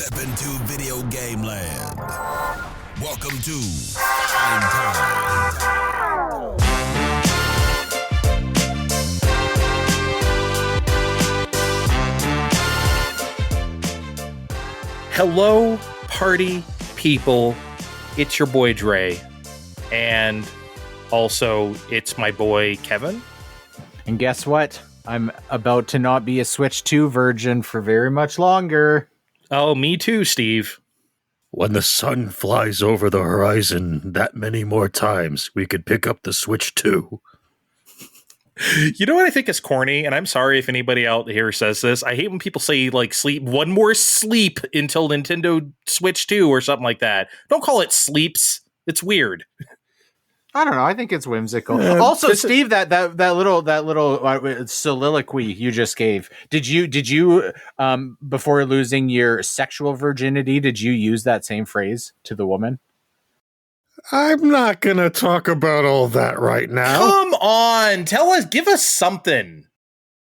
Step into video game land. Welcome to Time Time. Hello, party people. It's your boy Dre. And also, it's my boy Kevin. And guess what? I'm about to not be a Switch 2 virgin for very much longer. Oh, me too, Steve. When the sun flies over the horizon that many more times, we could pick up the Switch 2. You know what I think is corny? And I'm sorry if anybody out here says this. I hate when people say, like, sleep, one more sleep until Nintendo Switch 2 or something like that. Don't call it sleeps. It's weird. I don't know. I think it's whimsical. Also, Steve, that little soliloquy you just gave. Did you before losing your sexual virginity, did you use that same phrase to the woman? I'm not going to talk about all that right now. Come on, give us something.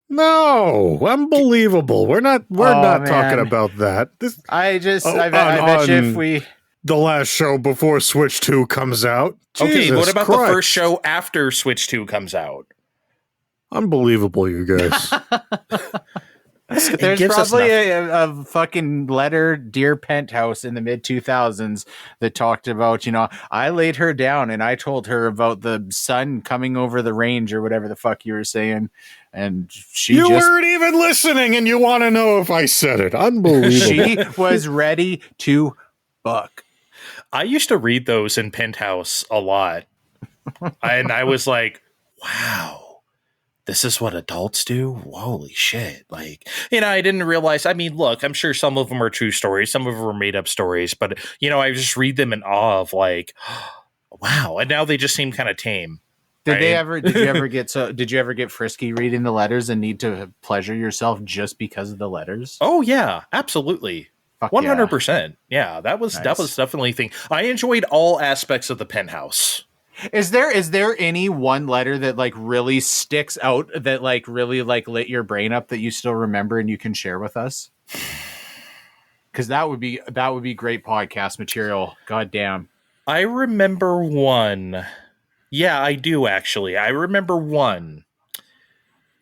No, unbelievable. We're not talking about that. I bet you if we the last show before Switch 2 comes out. Okay, Jesus what about Christ. the first show after Switch 2 comes out? Unbelievable, you guys. There's probably a fucking letter, Dear Penthouse, in the mid-2000s that talked about, I laid her down and I told her about the sun coming over the range or whatever the fuck you were saying. And you weren't even listening and you want to know if I said it. Unbelievable. She was ready to fuck. I used to read those in Penthouse a lot. And I was like, wow, this is what adults do? Holy shit. Like, I didn't realize. I mean, look, I'm sure some of them are true stories. Some of them are made up stories. But, I just read them in awe of like, wow. And now they just seem kind of tame. Did you ever get frisky reading the letters and need to pleasure yourself just because of the letters? Oh, yeah, absolutely. 100%. Yeah, that was definitely a thing. I enjoyed all aspects of the Penthouse. Is there any one letter that like really sticks out that like really like lit your brain up that you still remember and you can share with us? Because that would be great podcast material. God damn. I remember one. Yeah, I do actually. I remember one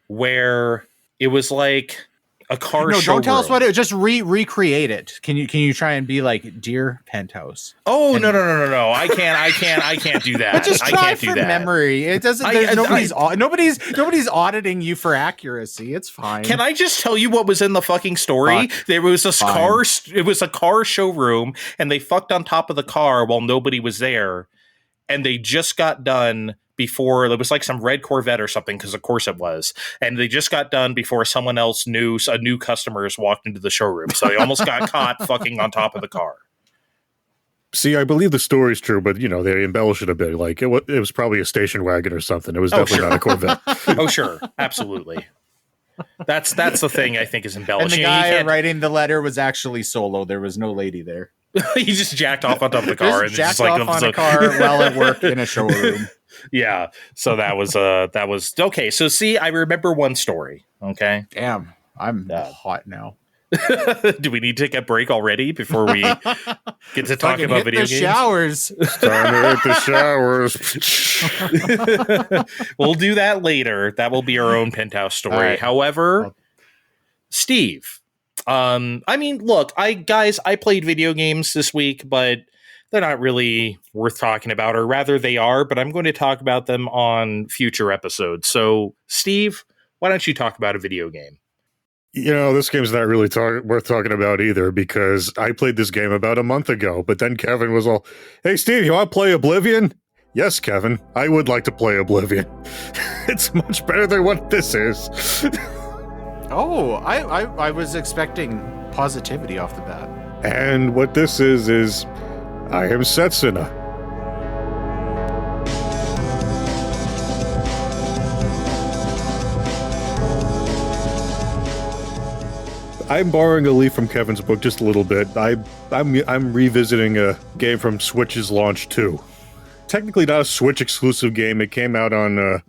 where it was like a car showroom. Don't tell us what it. Just recreate it. Can you try and be like Dear Penthouse? Oh, no! I can't do that. But just try I can't for do that. Memory. It doesn't. Nobody's auditing you for accuracy. It's fine. Can I just tell you what was in the fucking story? There was this car. It was a car showroom, and they fucked on top of the car while nobody was there, and they just got done. Before it was like some red Corvette or something, because of course it was, and they just got done before someone else a new customers walked into the showroom, so they almost got caught fucking on top of the car. See, I believe the story's true, but they embellish it a bit. Like it was probably a station wagon or something. It was definitely not a Corvette. Oh, sure, absolutely. That's the thing I think is embellishing. And the guy writing the letter was actually solo. There was no lady there. He just jacked off on top of the car and jacked off on a car while at work in a showroom. Yeah, so that was okay. So see, I remember one story. Okay, damn, I'm hot now. Do we need to take a break already before we get to talk about video games? Showers. It's time to hit the showers. We'll do that later. That will be our own Penthouse story. Right. However, Steve, I mean, look, I played video games this week, but they're not really worth talking about, or rather they are, but I'm going to talk about them on future episodes. So, Steve, why don't you talk about a video game? This game's not really worth talking about either, because I played this game about a month ago, but then Kevin was all, hey, Steve, you want to play Oblivion? Yes, Kevin, I would like to play Oblivion. It's much better than what this is. Oh, I was expecting positivity off the bat. And what this is I Am Setsuna. I'm borrowing a leaf from Kevin's book just a little bit. I'm revisiting a game from Switch's launch too. Technically not a Switch exclusive game. It came out on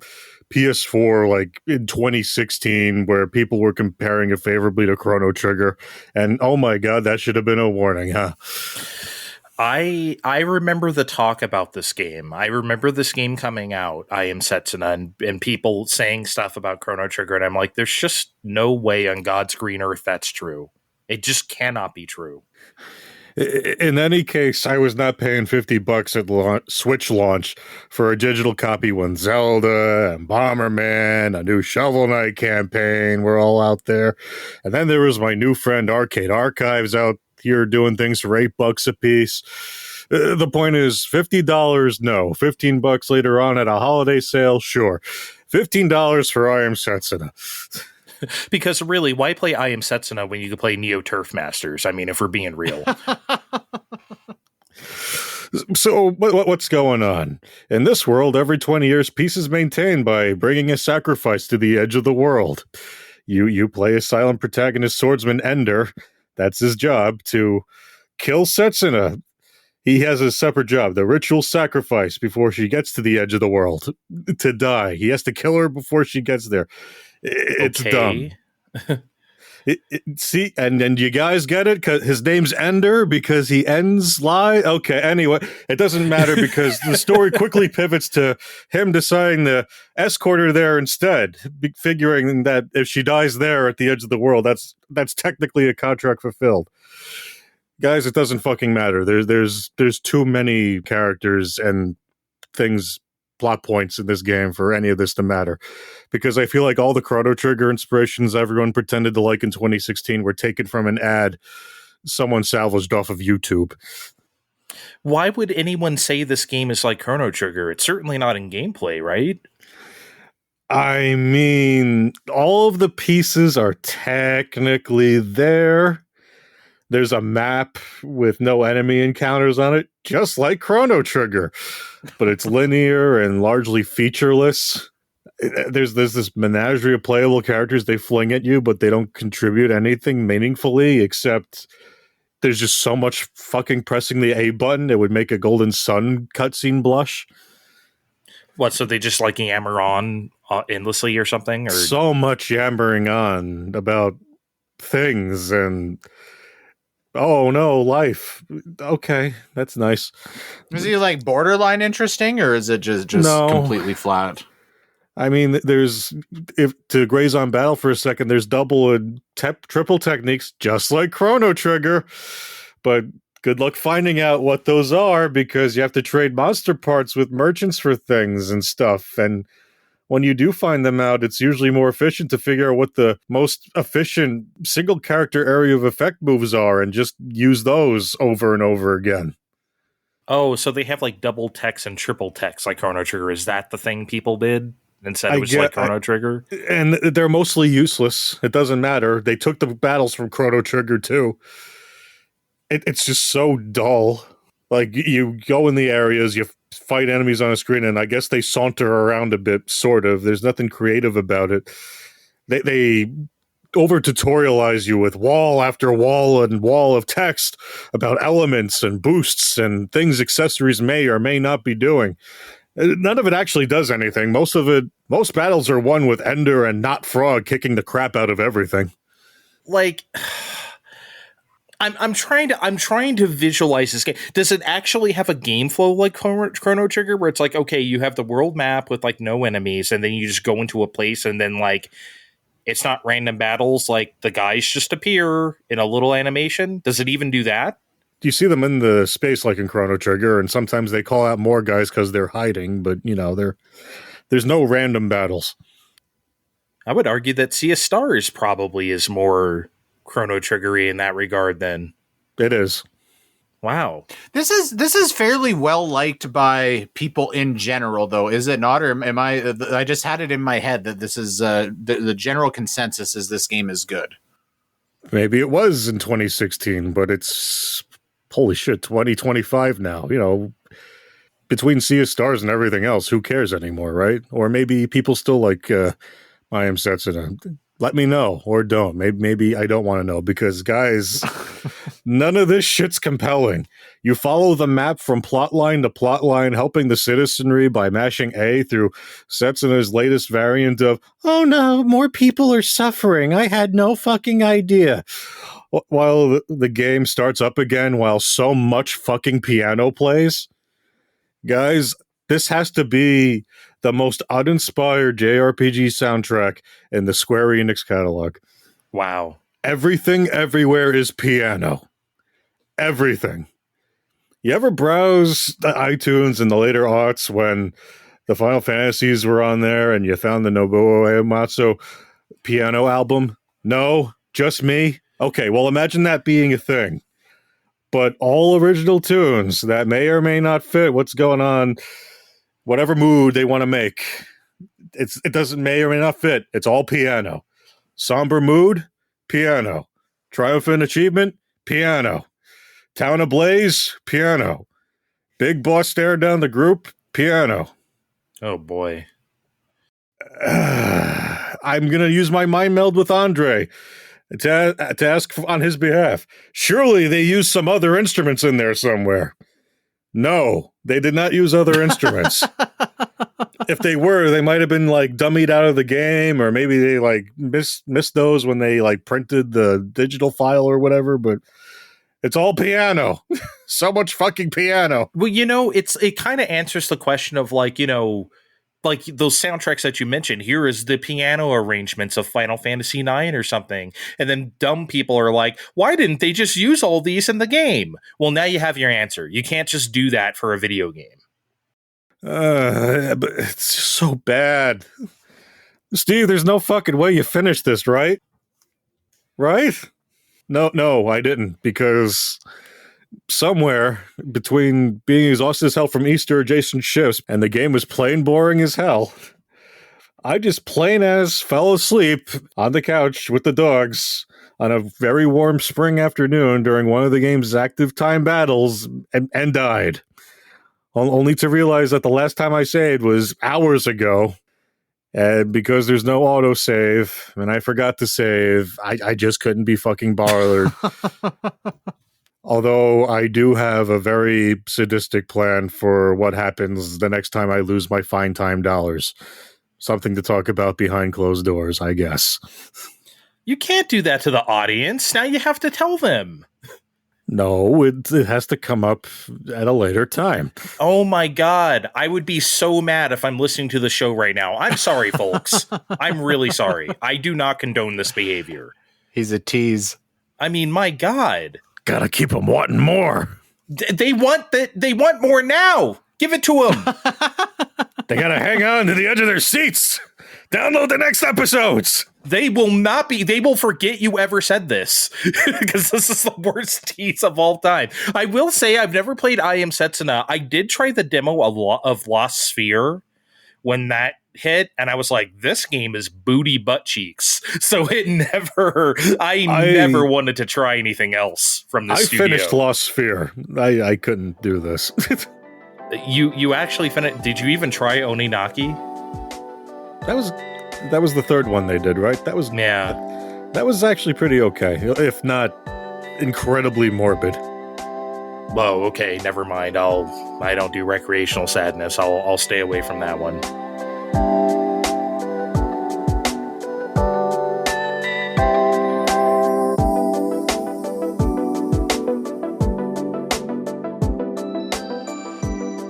PS4 like in 2016 where people were comparing it favorably to Chrono Trigger, and oh my god, that should have been a warning, huh? I remember the talk about this game. I remember this game coming out, I Am Setsuna, and people saying stuff about Chrono Trigger, and I'm like, there's just no way on God's green earth that's true. It just cannot be true. In any case, I was not paying $50 at Switch launch for a digital copy when Zelda and Bomberman, a new Shovel Knight campaign were all out there. And then there was my new friend Arcade Archives out here doing things for $8 a piece. The point is, $50, no. $15 later on at a holiday sale, sure. $15 for I Am Setsuna. Because really, why play I Am Setsuna when you can play Neo Turf Masters? I mean, if we're being real. So what's going on? In this world, every 20 years, peace is maintained by bringing a sacrifice to the edge of the world. You play a silent protagonist swordsman Ender. That's his job, to kill Setsuna. He has a separate job, the ritual sacrifice, before she gets to the edge of the world to die. He has to kill her before she gets there. It's dumb. See, and you guys get it? Because his name's Ender because he ends lie. Okay, anyway, it doesn't matter because the story quickly pivots to him deciding to escort her there instead, figuring that if she dies there at the edge of the world, that's technically a contract fulfilled. Guys, it doesn't fucking matter. There's too many characters and things, plot points in this game for any of this to matter, because I feel like all the Chrono Trigger inspirations everyone pretended to like in 2016 were taken from an ad someone salvaged off of YouTube. Why would anyone say this game is like Chrono Trigger? It's certainly not in gameplay, right? I mean, all of the pieces are technically there. There's a map with no enemy encounters on it, just like Chrono Trigger, but it's linear and largely featureless. There's this menagerie of playable characters they fling at you, but they don't contribute anything meaningfully, except there's just so much fucking pressing the A button, it would make a Golden Sun cutscene blush. What, so they just like yammer on endlessly or something? Or so much yammering on about things and... oh no, life. Okay, that's nice. Is he like borderline interesting, or is it just no, completely flat? I mean, there's, if to graze on battle for a second, there's double and triple techniques, just like Chrono Trigger. But good luck finding out what those are, because you have to trade monster parts with merchants for things and stuff. And when you do find them out, it's usually more efficient to figure out what the most efficient single character area of effect moves are and just use those over and over again. Oh, so they have like double text and triple text like Chrono Trigger. Is that the thing people did and said it was like Chrono Trigger? And they're mostly useless. It doesn't matter. They took the battles from Chrono Trigger too. It's just so dull. Like, you go in the areas, you fight enemies on a screen, and I guess they saunter around a bit, sort of. There's nothing creative about it. They over-tutorialize you with wall after wall and wall of text about elements and boosts and things accessories may or may not be doing. None of it actually does anything. Most battles are won with Ender and Not Frog kicking the crap out of everything. Like... I'm trying to visualize this game. Does it actually have a game flow like Chrono Trigger, where it's like, okay, you have the world map with like no enemies, and then you just go into a place, and then like it's not random battles, like the guys just appear in a little animation? Does it even do that? You see them in the space like in Chrono Trigger, and sometimes they call out more guys because they're hiding, but you know, there's no random battles. I would argue that Sea of Stars probably is more Chrono Triggery in that regard then. It is. Wow. This is fairly well liked by people in general, though, is it not? Or am I just had it in my head that this is the general consensus is this game is good. Maybe it was in 2016, but it's holy shit, 2025 now. You know, between Sea of Stars and everything else, who cares anymore, right? Or maybe people still like I Am Setsuna. Let me know, or don't. Maybe I don't want to know, because guys, None of this shit's compelling. You follow the map from plotline to plotline, helping the citizenry by mashing A through Setsuna's latest variant of, oh no, more people are suffering. I had no fucking idea. While the game starts up again while so much fucking piano plays. Guys, this has to be the most uninspired JRPG soundtrack in the Square Enix catalog. Wow. Everything everywhere is piano. Everything. You ever browse the iTunes in the later aughts when the Final Fantasies were on there and you found the Nobuo Uematsu piano album? No? Just me? Okay, well, imagine that being a thing. But all original tunes that may or may not fit what's going on, whatever mood they want to make, it doesn't may or may not fit. It's all piano. Somber mood? Piano. Triumphant achievement? Piano. Town ablaze? Piano. Big boss stare down the group? Piano. Oh, boy. I'm going to use my mind meld with Andre to ask on his behalf. Surely they used some other instruments in there somewhere. No, they did not use other instruments. If they were, they might have been like dummied out of the game, or maybe they like missed those when they like printed the digital file or whatever, but it's all piano. So much fucking piano. Well, it kind of answers the question of like those soundtracks that you mentioned. Here is the piano arrangements of Final Fantasy IX or something. And then dumb people are like, why didn't they just use all these in the game? Well, now you have your answer. You can't just do that for a video game. But it's just so bad. Steve, there's no fucking way you finished this, right? Right? No, I didn't, because somewhere between being exhausted as hell from Easter adjacent shifts and the game was plain boring as hell, I just plain as fell asleep on the couch with the dogs on a very warm spring afternoon during one of the game's active time battles and died. Only to realize that the last time I saved was hours ago. And because there's no autosave and I forgot to save, I just couldn't be fucking bothered. Although I do have a very sadistic plan for what happens the next time I lose my fine time dollars. Something to talk about behind closed doors, I guess. You can't do that to the audience. Now you have to tell them. No, it has to come up at a later time. Oh my God. I would be so mad if I'm listening to the show right now. I'm sorry, folks. I'm really sorry. I do not condone this behavior. He's a tease. I mean, my God. Gotta keep them wanting more. They want more now. Give it to them. They gotta hang on to the edge of their seats. Download the next episodes. They will forget you ever said this, because this is the worst tease of all time. I will say I've never played I Am Setsuna. I did try the demo of Lost Sphere when that hit, and I was like, this game is booty butt cheeks. So I never wanted to try anything else from the studio. I finished Lost Sphere. I couldn't do this. You actually finished? Did you even try Oninaki? That was the third one they did, right? That was actually pretty okay, if not incredibly morbid. Oh, okay, never mind. I don't do recreational sadness. I'll stay away from that one.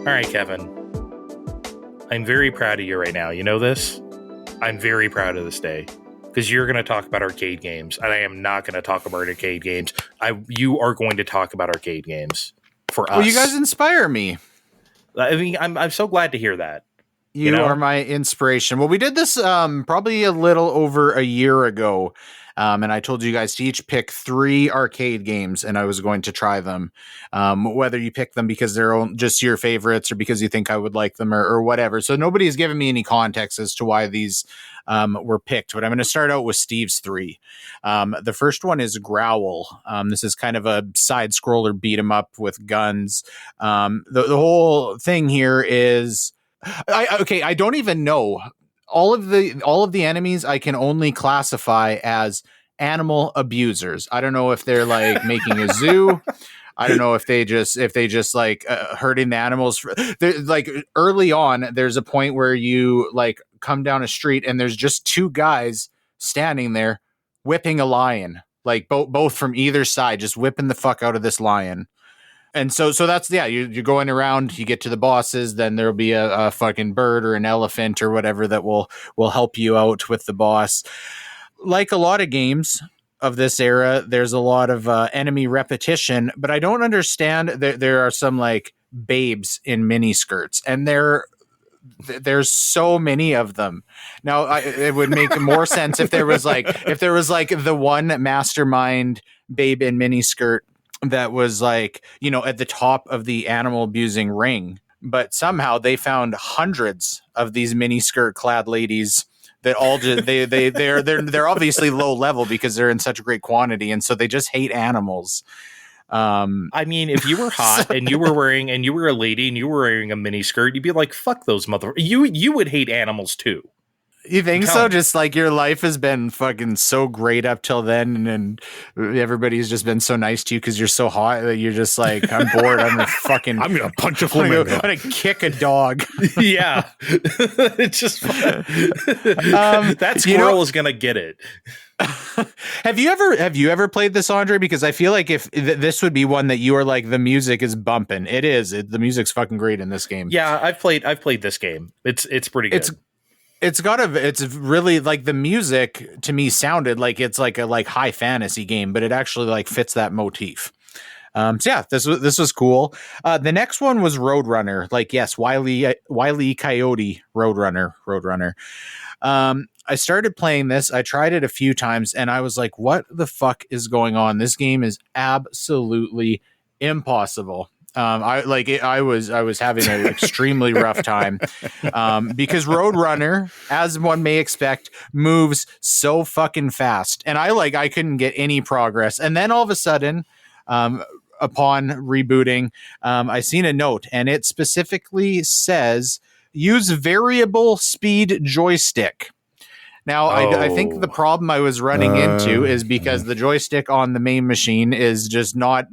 All right, Kevin. I'm very proud of you right now. You know this? I'm very proud of this day, because you're going to talk about arcade games, and I am not going to talk about arcade games. You are going to talk about arcade games for us. Well, you guys inspire me. I mean, I'm so glad to hear that. You are my inspiration. Well, we did this probably a little over a year ago. And I told you guys to each pick 3 arcade games, and I was going to try them. Whether you pick them because they're just your favorites or because you think I would like them or whatever. So nobody has given me any context as to why these were picked. But I'm going to start out with Steve's 3. The first one is Growl. This is kind of a side scroller beat 'em up with guns. The whole thing here is I don't even know. All of the enemies I can only classify as animal abusers. I don't know if they're like making a zoo. I don't know if they just like hurting the animals. Like early on, there's a point where you like come down a street and there's just two guys standing there whipping a lion, like both from either side, just whipping the fuck out of this lion. And so that's, yeah, you're going around, you get to the bosses, then there'll be a fucking bird or an elephant or whatever that will help you out with the boss. Like a lot of games of this era, there's a lot of enemy repetition, but I don't understand. There are some like babes in miniskirts, and there's so many of them. Now, it would make more sense if there was like the one mastermind babe in miniskirt that was like, you know, at the top of the animal abusing ring. But somehow they found hundreds of these miniskirt clad ladies that all just they're obviously low level because they're in such great quantity, and so they just hate animals. I mean, if you were hot and you were a lady and you were wearing a miniskirt, you'd be like, fuck those you would hate animals too. You think so? Just like your life has been fucking so great up till then, and everybody's just been so nice to you because you're so hot that you're just like, I'm bored. I'm gonna punch a flamingo. I'm gonna kick a dog. Yeah, it's just that squirrel is gonna get it. Have you ever played this, Andre? Because I feel like if this would be one that you are like, the music is bumping. It is. The music's fucking great in this game. Yeah, I've played this game. It's pretty good. It's really like, the music to me sounded like it's like a like high fantasy game, but it actually like fits that motif. So yeah, this was cool. The next one was Roadrunner. Like, yes, Wile E. Coyote Roadrunner. I started playing this. I tried it a few times and I was like, what the fuck is going on? This game is absolutely impossible. I was having an extremely rough time because Roadrunner, as one may expect, moves so fucking fast, and I couldn't get any progress. And then all of a sudden, upon rebooting, I seen a note, and it specifically says use variable speed joystick. Now, I think the problem I was running into is because the joystick on the main machine is just not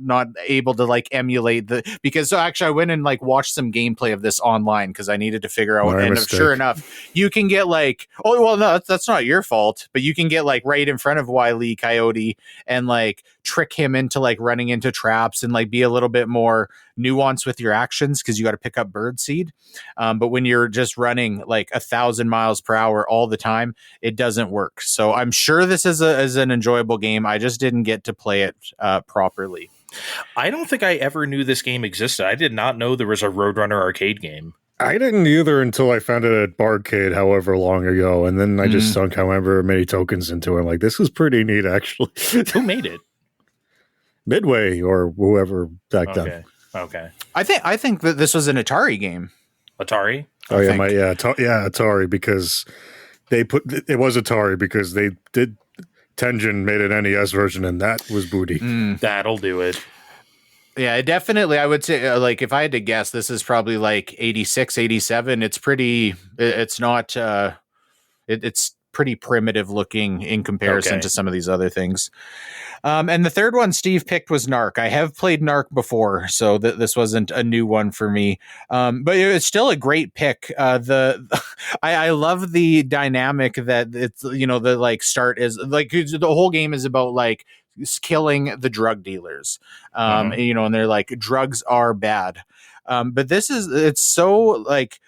able to like emulate because actually I went and like watched some gameplay of this online because I needed to figure out, and sure enough, you can get like, oh, well, no, that's not your fault, but you can get like right in front of Wile E. Coyote and like trick him into like running into traps and like be a little bit more nuanced with your actions because you got to pick up birdseed. But when you're just running like 1,000 miles per hour all the time, it doesn't work. So I'm sure this is an enjoyable game. I just didn't get to play it properly. I don't think I ever knew this game existed. I did not know there was a Roadrunner arcade game. I didn't either until I found it at Barcade however long ago, and then I just sunk however many tokens into it. I'm like, this is pretty neat, actually. Who made it? Midway or whoever back then. Okay. I think that this was an Atari game. Atari? Oh yeah, Atari, because it was Atari because they did Tengen made an NES version and that was booty. That'll do it. Yeah, definitely. I would say like if I had to guess, this is probably like 86, 87. It's pretty. It's not. It's pretty primitive looking in comparison to some of these other things. And the third one Steve picked was NARC. I have played NARC before, so this wasn't a new one for me. But it's still a great pick. I love the dynamic that it's, you know, the like start is like the whole game is about like killing the drug dealers. You know, and they're like, drugs are bad. But it's so like,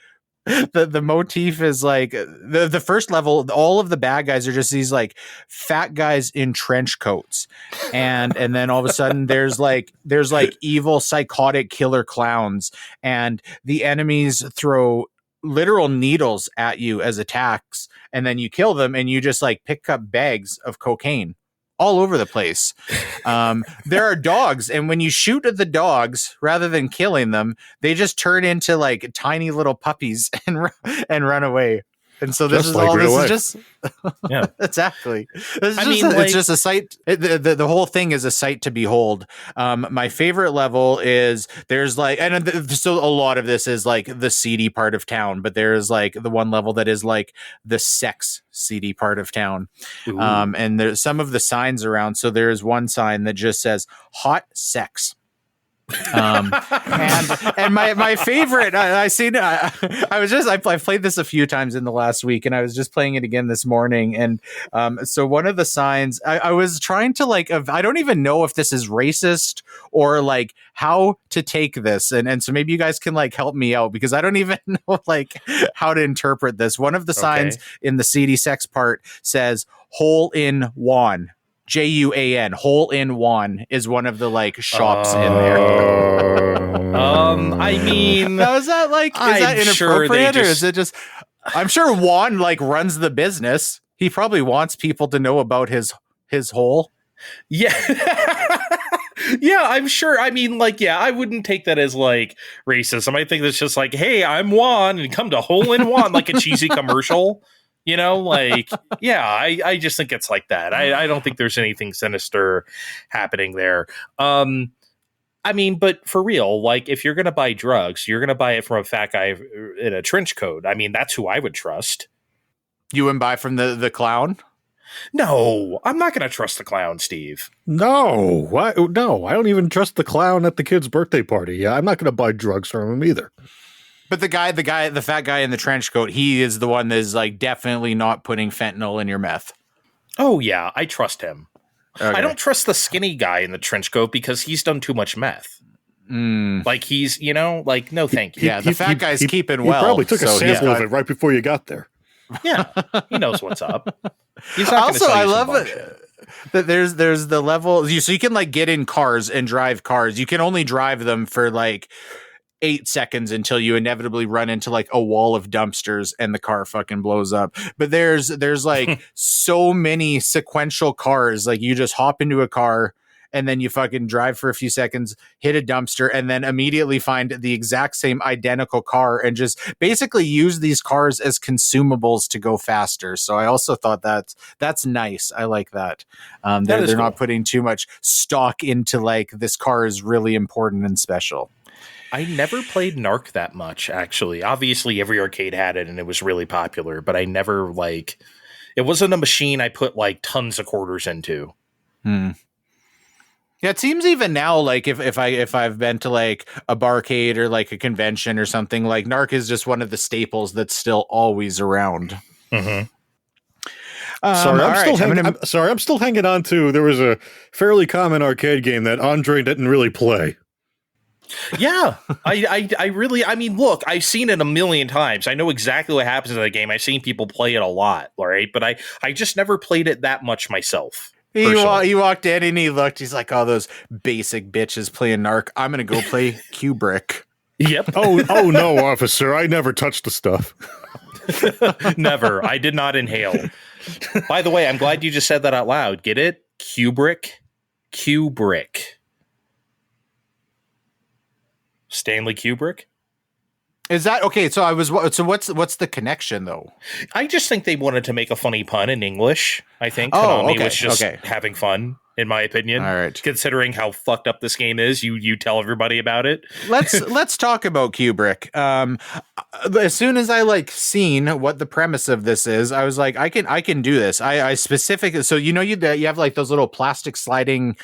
the motif is like the first level, all of the bad guys are just these like fat guys in trench coats, and then all of a sudden there's like evil psychotic killer clowns, and the enemies throw literal needles at you as attacks, and then you kill them and you just like pick up bags of cocaine all over the place. There are dogs, and when you shoot at the dogs, rather than killing them, they just turn into like tiny little puppies and run away. And so this Just is like all. real This is life. just Yeah. exactly. This is I just mean, it's just a sight. The whole thing is a sight to behold. My favorite level is there's like, so a lot of this is like the seedy part of town, but there's like the one level that is like the sex seedy part of town. And there's some of the signs around. So there's one sign that just says hot sex. And my favorite, I played this a few times in the last week, and I was just playing it again this morning. And so one of the signs I was trying to like, I don't even know if this is racist or like how to take this. And so maybe you guys can like help me out, because I don't even know like how to interpret this. One of the signs in the seedy sex part says hole in one. Juan, hole in one is one of the like shops in there. I mean, now is that like, is that inappropriate, or is it just? I'm sure Juan like runs the business. He probably wants people to know about his hole. Yeah. Yeah, I'm sure. I mean, like, yeah, I wouldn't take that as like racism. I think that's just like, hey, I'm Juan, and come to hole in one, like a cheesy commercial. You know, like, yeah, I just think it's like that. I don't think there's anything sinister happening there. I mean, but for real, like, if you're going to buy drugs, you're going to buy it from a fat guy in a trench coat. I mean, that's who I would trust. You wouldn't buy from the clown? No, I'm not going to trust the clown, Steve. No, I don't even trust the clown at the kid's birthday party. Yeah, I'm not going to buy drugs from him either. But the fat guy in the trench coat, he is the one that is like definitely not putting fentanyl in your meth. Oh yeah, I trust him. Okay. I don't trust the skinny guy in the trench coat because he's done too much meth. Like he's, you know, like, no, thank you. Yeah, the fat guy's keeping well. He probably took a sample of it right before you got there. Yeah, he knows what's up. He's not also, I love it that there's the level so you can like get in cars and drive cars. You can only drive them for like 8 seconds until you inevitably run into like a wall of dumpsters and the car fucking blows up. But there's like so many sequential cars. Like you just hop into a car and then you fucking drive for a few seconds, hit a dumpster, and then immediately find the exact same identical car and just basically use these cars as consumables to go faster. So I also thought that's nice. I like that. They're cool. Not putting too much stock into like this car is really important and special. I never played NARC that much, actually. Obviously, every arcade had it, and it was really popular, but I never, like... It wasn't a machine I put, like, tons of quarters into. Yeah, it seems even now, like, if I've been to, like, a barcade or, like, a convention or something, like, NARC is just one of the staples that's still always around. Mm-hmm. I'm still hanging on to... There was a fairly common arcade game that Andre didn't really play. Yeah, I really, I mean, look, I've seen it a million times. I know exactly what happens in the game. I've seen people play it a lot, all right? But I just never played it that much myself. He walked in and he looked. He's like, oh, those basic bitches playing NARC. I'm going to go play Kubrick. Yep. Oh, no, officer. I never touched the stuff. Never. I did not inhale. By the way, I'm glad you just said that out loud. Get it? Kubrick. Stanley Kubrick. Is that okay? So what's the connection though? I just think they wanted to make a funny pun in English. I think Konami was just having fun, in my opinion. All right. Considering how fucked up this game is, you tell everybody about it. Let's talk about Kubrick. As soon as I like seen what the premise of this is, I was like, I can do this. I specifically, so you have like those little plastic sliding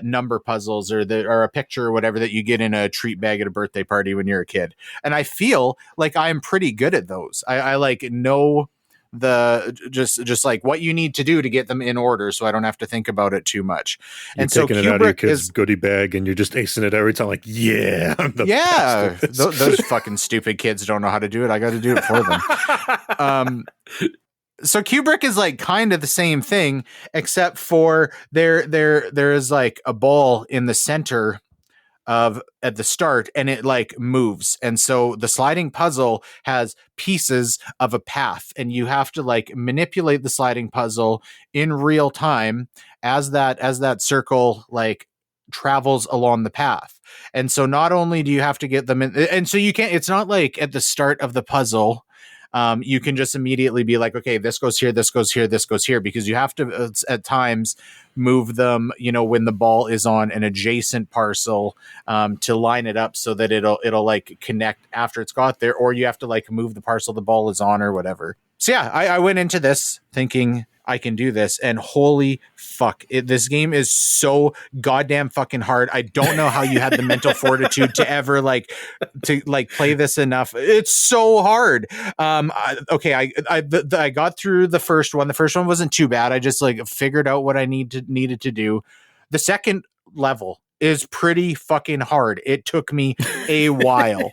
number puzzles or a picture or whatever that you get in a treat bag at a birthday party when you're a kid. And I feel like I'm pretty good at those. I like know the just like what you need to do to get them in order, so I don't have to think about it too much. You're and taking so Kubrick it out of your kid's goodie bag and you're just acing it every time. Like, yeah, I'm the best. Those fucking stupid kids don't know how to do it. I got to do it for them. So Kubrick is like kind of the same thing, except for there is like a ball in the center at the start, and it like moves. And so the sliding puzzle has pieces of a path, and you have to like manipulate the sliding puzzle in real time as that circle like travels along the path. And so not only do you have to get them in, and so you can't, it's not like at the start of the puzzle you can just immediately be like, okay, this goes here, this goes here, this goes here, because you have to at times move them, when the ball is on an adjacent parcel, to line it up so that it'll like connect after it's got there, or you have to like move the parcel the ball is on or whatever. So yeah, I went into this thinking I can do this, and holy fuck, this game is so goddamn fucking hard. I don't know how you had the mental fortitude to ever play this enough. It's so hard. I got through the first one. The first one wasn't too bad. I just figured out what I needed to do. The second level is pretty fucking hard. It took me a while.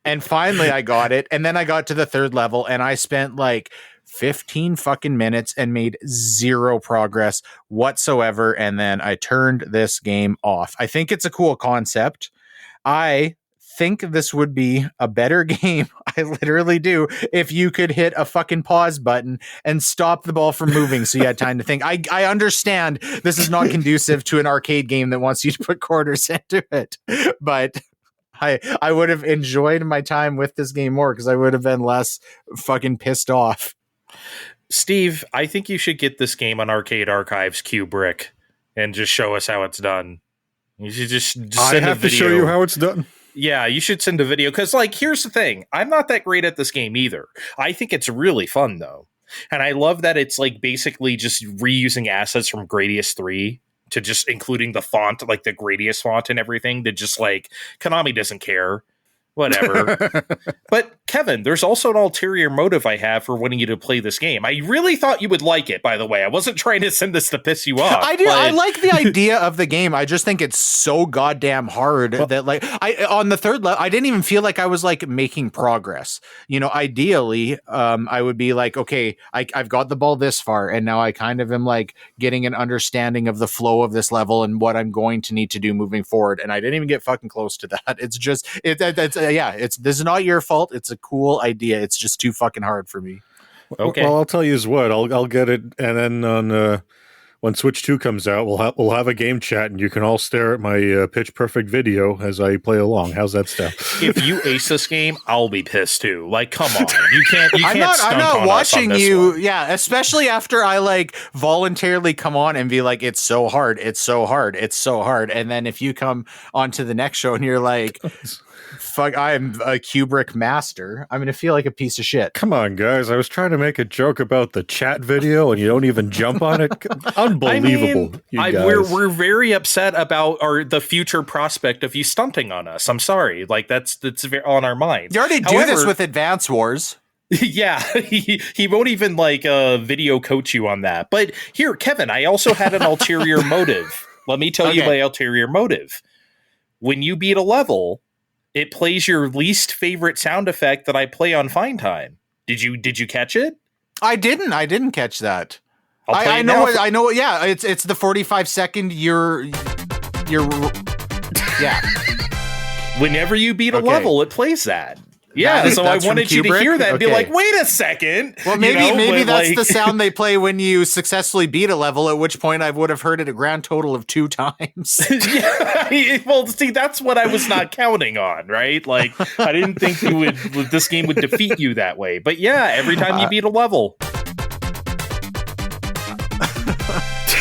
And finally I got it. And then I got to the third level and I spent 15 fucking minutes and made zero progress whatsoever. And then I turned this game off. I think it's a cool concept. I think this would be a better game. I literally do. If you could hit a fucking pause button and stop the ball from moving so you had time to think. I understand this is not conducive to an arcade game that wants you to put quarters into it, but I would have enjoyed my time with this game more because I would have been less fucking pissed off. Steve, I think you should get this game on Arcade Archives Kubrick and just show us how it's done. You should just send I have a video. To show you how it's done. Yeah, you should send a video because, here's the thing. I'm not that great at this game either. I think it's really fun, though. And I love that it's, basically just reusing assets from Gradius 3 to just including the font, the Gradius font and everything, that just, Konami doesn't care. Whatever. But Kevin, there's also an ulterior motive I have for wanting you to play this game. I really thought you would like it, by the way. I wasn't trying to send this to piss you off. I do. I like the idea of the game. I just think it's so goddamn hard that on the third level, I didn't even feel like I was making progress. Ideally, I would be okay, I've got the ball this far, and now I kind of am getting an understanding of the flow of this level and what I'm going to need to do moving forward. And I didn't even get fucking close to that. It's just this is not your fault. It's a cool idea. It's just too fucking hard for me. Okay. Well, I'll tell you what. I'll get it, and then on when Switch 2 comes out, we'll have a game chat, and you can all stare at my pitch perfect video as I play along. How's that stuff? If you ace this game, I'll be pissed too. Come on, you can't. I'm not watching you. One. Yeah, especially after I voluntarily come on and be it's so hard, it's so hard, it's so hard, and then if you come onto the next show and you're fuck, I'm a Kubrick master, I'm gonna feel like a piece of shit. Come on, guys. I was trying to make a joke about the chat video and you don't even jump on it. Unbelievable. We're very upset about the future prospect of you stunting on us. I'm sorry. That's on our minds. You already do this with Advance Wars. Yeah, he won't even video coach you on that. But here, Kevin, I also had an ulterior motive. Let me tell you my ulterior motive. When you beat a level, it plays your least favorite sound effect that I play on Fine Time. Did you catch it? I didn't catch that. I know. I know. Yeah, it's the 45-second. You're. Yeah. Whenever you beat a level, it plays that. Yeah, so I wanted you to hear that and be wait a second. Well, maybe that's the sound they play when you successfully beat a level, at which point I would have heard it a grand total of 2 times. Yeah, well, see, that's what I was not counting on, right? I didn't think this game would defeat you that way. But yeah, every time you beat a level.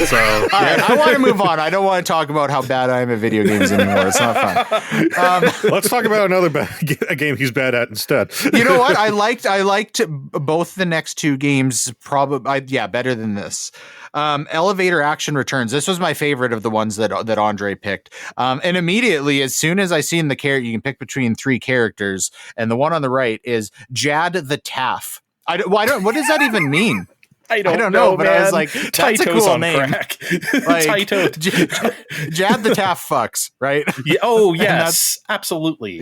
So all right, I want to move on. I don't want to talk about how bad I am at video games anymore. It's not fun. Let's talk about another a game he's bad at instead. You know what? I liked both the next 2 games. Probably, better than this. Elevator Action Returns. This was my favorite of the ones that Andre picked. And immediately, as soon as I seen the character, you can pick between 3 characters, and the one on the right is Jad the Taff. What does that even mean? I don't know, but man. I was that's a cool name. Taito. Jad the Taff fucks, right? Yeah, oh, yes, absolutely.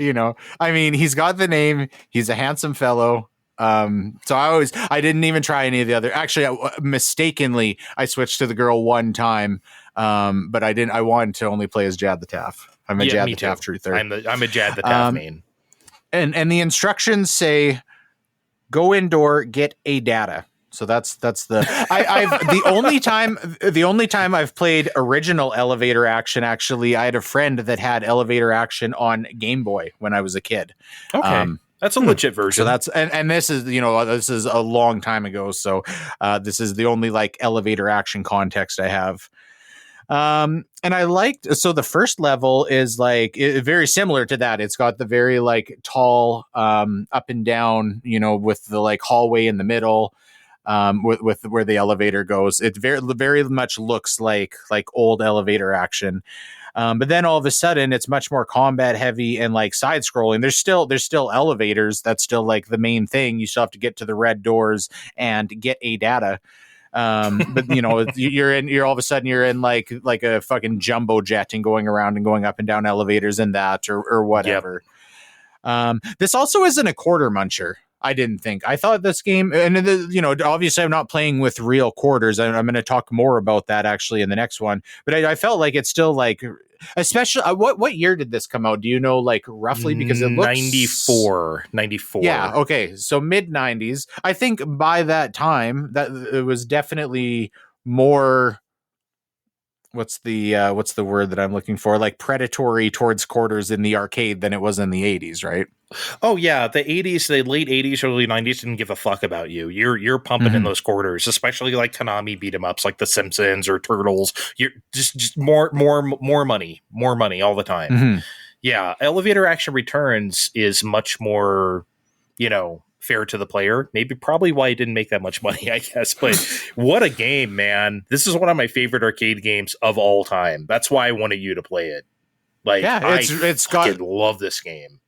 I mean, he's got the name. He's a handsome fellow. So I didn't even try any of the other. Actually, mistakenly, I switched to the girl one time. But I didn't. I wanted to only play as Jad the Taff. I'm a Jad the Taff truther. I'm a Jad the Taff main. And the instructions say, go indoor, get a data. So that's the I've the only time I've played original Elevator Action. Actually, I had a friend that had Elevator Action on Game Boy when I was a kid. Okay. That's a legit version. So that's and this is, you know, this is a long time ago. So this is the only like elevator action context I have. And I liked, so the first level is like very similar to that. It's got the very like tall up and down, you know, with the like hallway in the middle, with where the elevator goes. It very much looks like old elevator action. But then all of a sudden it's much more combat heavy and like side scrolling. There's still elevators. That's still like the main thing. You still have to get to the red doors and get a data. But you know, you're all of a sudden you're in like a fucking jumbo jet and going around and going up and down elevators and that or whatever. Yep. This also isn't a quarter muncher. I didn't think. I thought this game, and you know, obviously I'm not playing with real quarters. I'm going to talk more about that actually in the next one. But I felt like it's still like, especially what year did this come out? Do you know, like roughly? Because it looks 94. Yeah. Okay. So mid 90s. I think by that time that it was definitely more. What's the word that I'm looking for? Like predatory towards quarters in the arcade than it was in the 80s, right? Oh yeah, the 80s, the late 80s, early 90s didn't give a fuck about you. You're pumping in those quarters, especially like Konami beat 'em ups like The Simpsons or Turtles. You're just more money all the time. Yeah, Elevator Action Returns is much more, you know, fair to the player. Probably why it didn't make that much money, I guess. But what a game, man. This is one of my favorite arcade games of all time. That's why I wanted you to play it. Like, yeah, I love this game.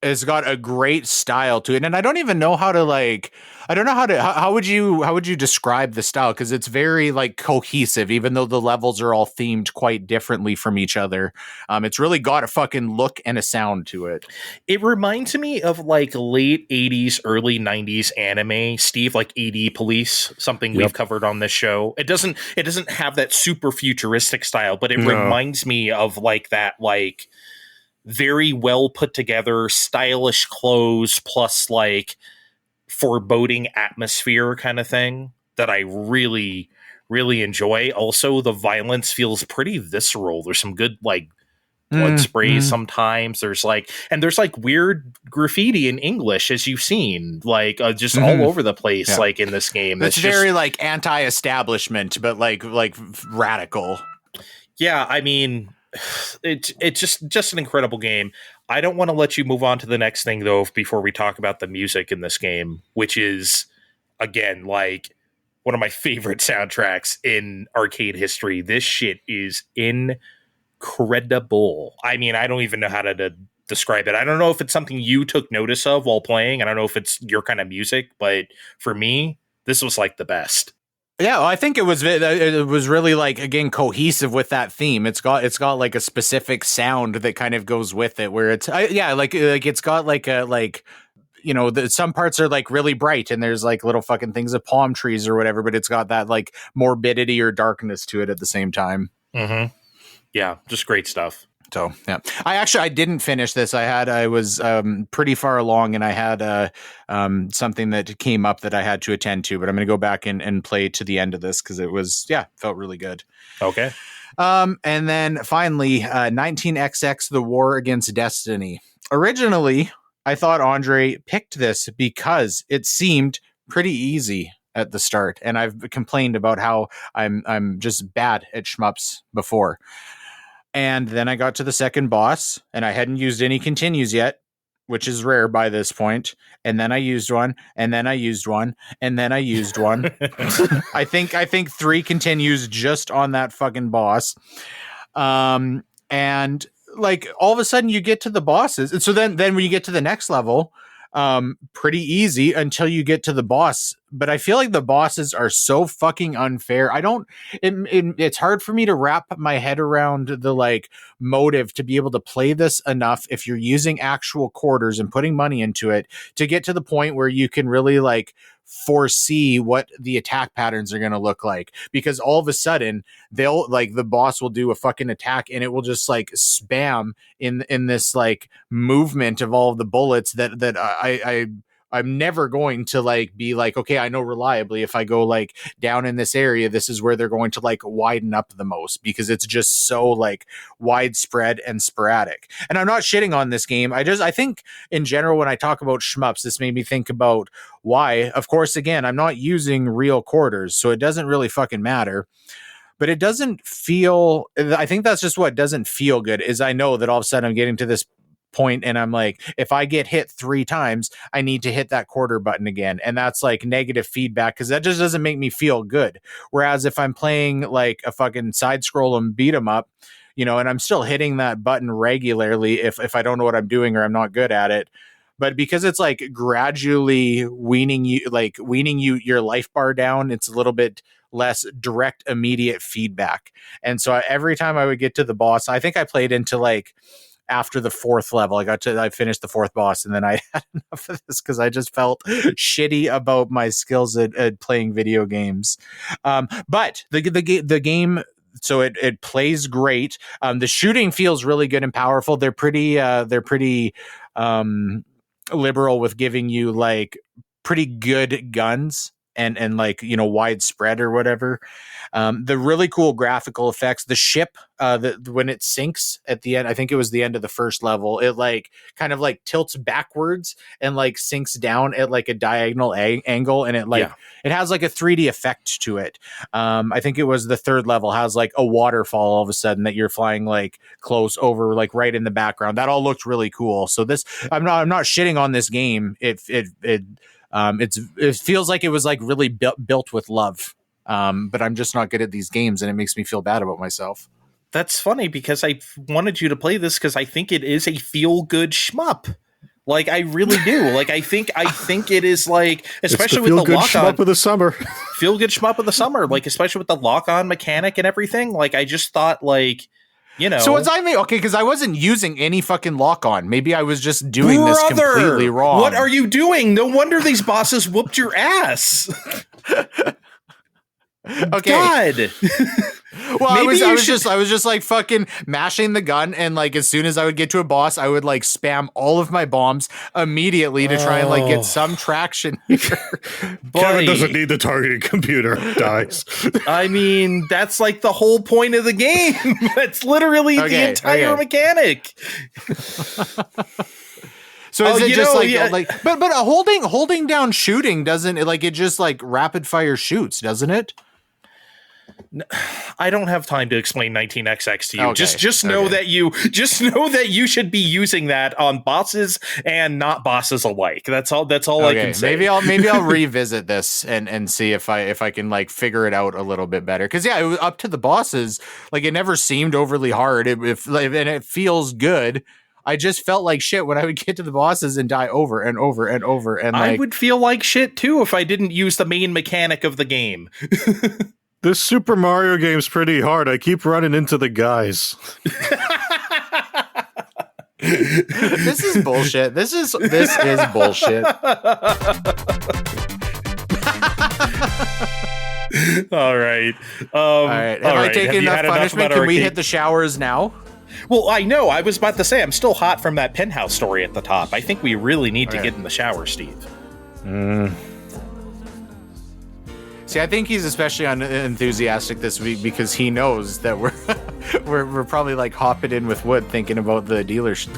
It's got a great style to it, and I don't even know how to like. I don't know how would you describe the style, because it's very like cohesive, even though the levels are all themed quite differently from each other. It's really got a fucking look and a sound to it. It reminds me of like late 80s, early 90s anime, Steve, like AD Police, something we've covered on this show. It doesn't have that super futuristic style, but it reminds me of like that like very well put together, stylish clothes plus like foreboding atmosphere kind of thing that I really, really enjoy. Also, the violence feels pretty visceral. There's some good like blood sprays sometimes. There's like weird graffiti in English, as you've seen, like just all over the place, like in this game. It's very like anti-establishment, but like radical. Yeah, I mean, it's just an incredible game. I don't want to let you move on to the next thing though before we talk about the music in this game, which is again like one of my favorite soundtracks in arcade history. This shit is incredible. I mean, I don't even know how to describe it. I don't know if it's something you took notice of while playing. I don't know if it's your kind of music, but for me, this was like the best. Yeah, well, I think it was really like, again, cohesive with that theme. It's got like a specific sound that kind of goes with it, where it's like it's got like a like, you know, some parts are like really bright and there's like little fucking things of palm trees or whatever, but it's got that like morbidity or darkness to it at the same time. Yeah, just great stuff. So yeah, I didn't finish this. I was pretty far along, and I had something that came up that I had to attend to. But I'm going to go back and play to the end of this because it was felt really good. Okay. And then finally, 19XX: The War Against Destiny. Originally, I thought Andre picked this because it seemed pretty easy at the start, and I've complained about how I'm just bad at shmups before. And then I got to the second boss, and I hadn't used any continues yet, which is rare by this point. And then I used one, and then I used one, and then I used one. I think 3 continues just on that fucking boss. And like all of a sudden you get to the bosses. And so then when you get to the next level, pretty easy until you get to the boss. But I feel like the bosses are so fucking unfair. It's hard for me to wrap my head around the like motive to be able to play this enough if you're using actual quarters and putting money into it to get to the point where you can really like foresee what the attack patterns are going to look like, because all of a sudden they'll like the boss will do a fucking attack and it will just like spam in this like movement of all of the bullets that I I'm never going to like be like, okay, I know reliably if I go like down in this area, this is where they're going to like widen up the most, because it's just so like widespread and sporadic. And I'm not shitting on this game. I think in general, when I talk about shmups, this made me think about why. Of course, again, I'm not using real quarters, so it doesn't really fucking matter. But it doesn't feel, I think that's just what doesn't feel good, is I know that all of a sudden I'm getting to this point and I'm like, if I get hit 3 times, I need to hit that quarter button again. And that's like negative feedback, because that just doesn't make me feel good. Whereas if I'm playing like a fucking side scroll and beat 'em up, you know, and I'm still hitting that button regularly if I don't know what I'm doing or I'm not good at it. But because it's like gradually weaning you your life bar down, it's a little bit less direct, immediate feedback. And so every time I would get to the boss, I think I played into like after the 4th level, I finished the 4th boss, and then I had enough of this because I just felt shitty about my skills at playing video games. But the game, so it plays great. The shooting feels really good and powerful. They're pretty liberal with giving you like pretty good guns and like, you know, widespread or whatever. The really cool graphical effects, the ship, when it sinks at the end, I think it was the end of the first level, it like kind of like tilts backwards and like sinks down at like a diagonal angle. And it has like a 3D effect to it. I think it was the 3rd level has like a waterfall all of a sudden that you're flying like close over, like right in the background. That all looked really cool. So this, I'm not shitting on this game. It feels like it was like really built with love. But I'm just not good at these games, and it makes me feel bad about myself. That's funny, because I wanted you to play this because I think it is a feel-good shmup. Like, I really do. Like, I think it is like, especially with the lock-on shmup of the summer. Feel-good shmup of the summer. Like, especially with the lock-on mechanic and everything. Like, I just thought, like, you know. So was I okay? Because I wasn't using any fucking lock-on. Maybe I was just doing this completely wrong. What are you doing? No wonder these bosses whooped your ass. Okay. God. Well, I was just like fucking mashing the gun, and like as soon as I would get to a boss, I would like spam all of my bombs immediately to try and like get some traction here. Kevin doesn't need the targeting computer. Dies. I mean, that's like the whole point of the game. That's literally the entire mechanic. So is it just but holding down shooting doesn't like it just like rapid fire shoots, doesn't it? I don't have time to explain 19XX to you. Okay. Just know that you should be using that on bosses and not bosses alike. That's all I can say. Maybe I'll revisit this and see if I can like figure it out a little bit better. Because it was up to the bosses. Like it never seemed overly hard. And it feels good. I just felt like shit when I would get to the bosses and die over and over and over. And like, I would feel like shit too if I didn't use the main mechanic of the game. This Super Mario game's pretty hard. I keep running into the guys. This is bullshit. This is bullshit. All right. All right. Have I taken enough punishment? Can we hit the showers now? Well, I know. I was about to say I'm still hot from that penthouse story at the top. I think we really need to get in the shower, Steve. See, I think he's especially enthusiastic this week because he knows that we're probably like hopping in with wood, thinking about the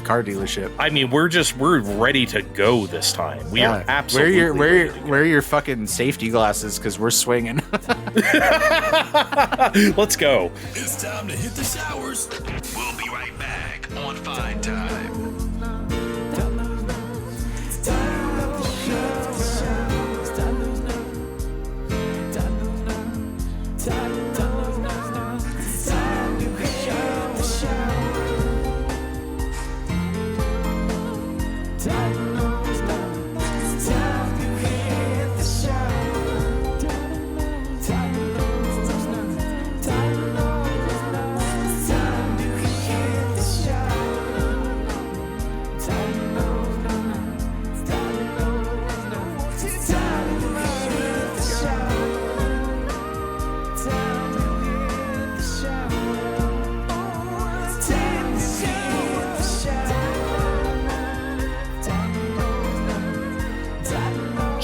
car dealership. I mean, we're ready to go this time. We are absolutely. Wear your fucking safety glasses because we're swinging. Let's go. It's time to hit the showers. We'll be right back on Fine Time.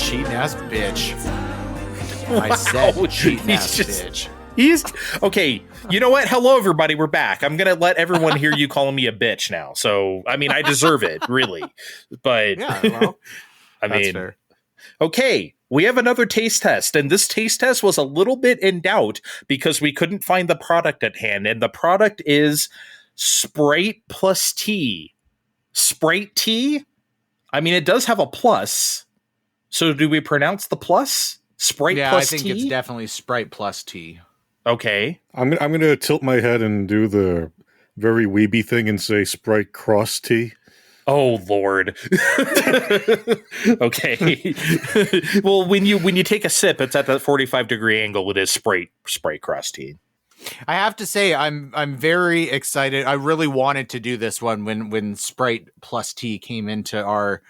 cheating ass bitch. I said cheating ass bitch. He's okay. You know what? Hello, everybody. We're back. I'm gonna let everyone hear you calling me a bitch now. So, I mean, I deserve it, really. But yeah, well, I mean, fair. Okay, we have another taste test, and this taste test was a little bit in doubt because we couldn't find the product at hand, and the product is Sprite plus tea. Sprite tea? I mean, it does have a plus. So, do we pronounce the plus? Sprite plus tea? I think it's definitely Sprite plus tea. Okay. I'm going to tilt my head and do the very weeby thing and say Sprite cross tea. Oh Lord. Okay. Well, when you take a sip, it's at that 45-degree angle. It is Sprite cross tea. I have to say, I'm very excited. I really wanted to do this one when Sprite plus tea came into our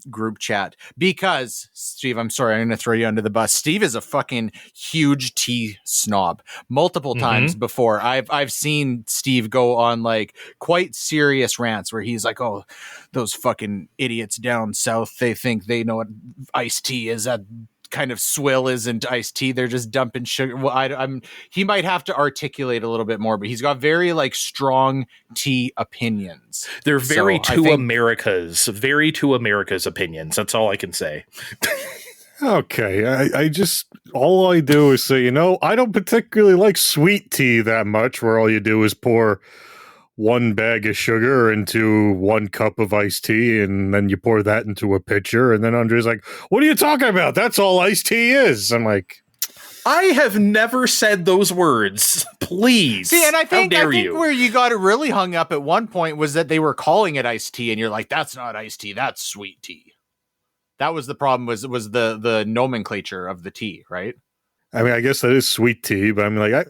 group chat because Steve, I'm sorry, I'm going to throw you under the bus. Steve is a fucking huge tea snob. Multiple times before, I've seen Steve go on like quite serious rants where he's like, "Oh, those fucking idiots down south, they think they know what iced tea is. That kind of swill isn't iced tea. They're just dumping sugar." Well, he might have to articulate a little bit more, but he's got very like strong tea opinions. They're very America's opinions. That's all I can say. Okay, I just, all I do is say, I don't particularly like sweet tea that much, where all you do is pour one bag of sugar into 1 cup of iced tea, and then you pour that into a pitcher, and then Andre's like, "What are you talking about? That's all iced tea is." I'm like, I have never said those words. Please. See, and I think where you got it really hung up at one point was that they were calling it iced tea, and you're like, "That's not iced tea, that's sweet tea." That was the problem, was the nomenclature of the tea, right? I mean, I guess that is sweet tea, but I'm like,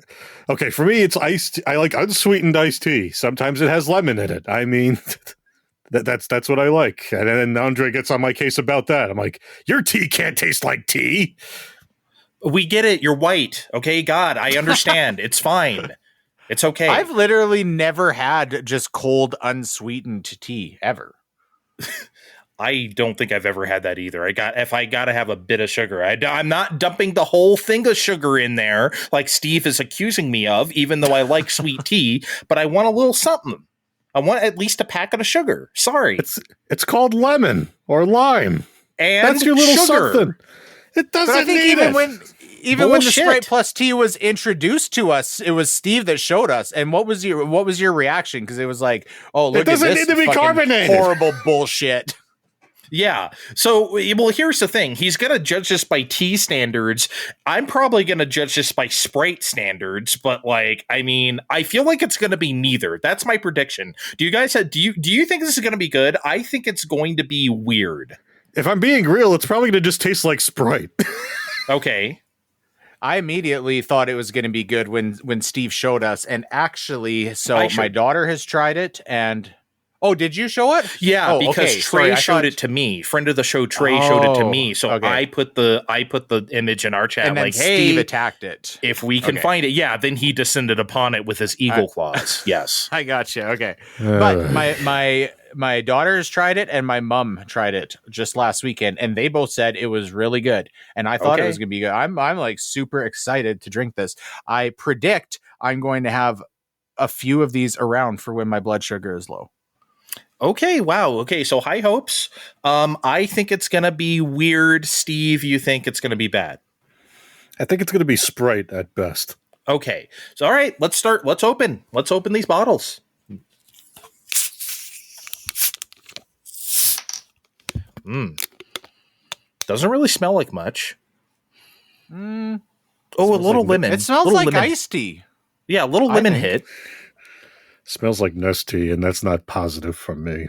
okay, for me, it's iced. I like unsweetened iced tea. Sometimes it has lemon in it. I mean, that's what I like. And then Andre gets on my case about that. I'm like, your tea can't taste like tea. We get it. You're white. Okay, God, I understand. It's fine. It's okay. I've literally never had just cold, unsweetened tea, ever. I don't think I've ever had that either. If I got to have a bit of sugar, I'm not dumping the whole thing of sugar in there like Steve is accusing me of, even though I like sweet tea, but I want a little something. I want at least a packet of sugar. Sorry. It's called lemon or lime. And that's your little sugar. Something. It doesn't I think need even when the Sprite plus tea was introduced to us, it was Steve that showed us. And what was your reaction? Because it was like, "Oh, look at this, it doesn't need to be carbonated. Horrible bullshit." Yeah. So, well, here's the thing. He's going to judge this by tea standards. I'm probably going to judge this by Sprite standards. But, like, I mean, I feel like it's going to be neither. That's my prediction. Do you guys do you think this is going to be good? I think it's going to be weird. If I'm being real, it's probably going to just taste like Sprite. Okay. I immediately thought it was going to be good when Steve showed us. And actually, so my daughter has tried it and... Oh, did you show it? Yeah, because Trey showed it to me. Friend of the show, Trey showed it to me. So I put the image in our chat, and then like, "Hey, Steve attacked it. If we can find it." Yeah, then he descended upon it with his eagle claws. Yes, I gotcha. Okay, but my daughter has tried it, and my mom tried it just last weekend, and they both said it was really good. And I thought it was going to be good. I'm like super excited to drink this. I predict I'm going to have a few of these around for when my blood sugar is low. Okay, wow. Okay, so high hopes. I think it's going to be weird. Steve, you think it's going to be bad? I think it's going to be Sprite at best. Okay. So all right, let's start. Let's open these bottles. Doesn't really smell like much. Oh, a little lemon. It smells like iced tea. Yeah, a little lemon hit. Smells like Nestea, and that's not positive from me.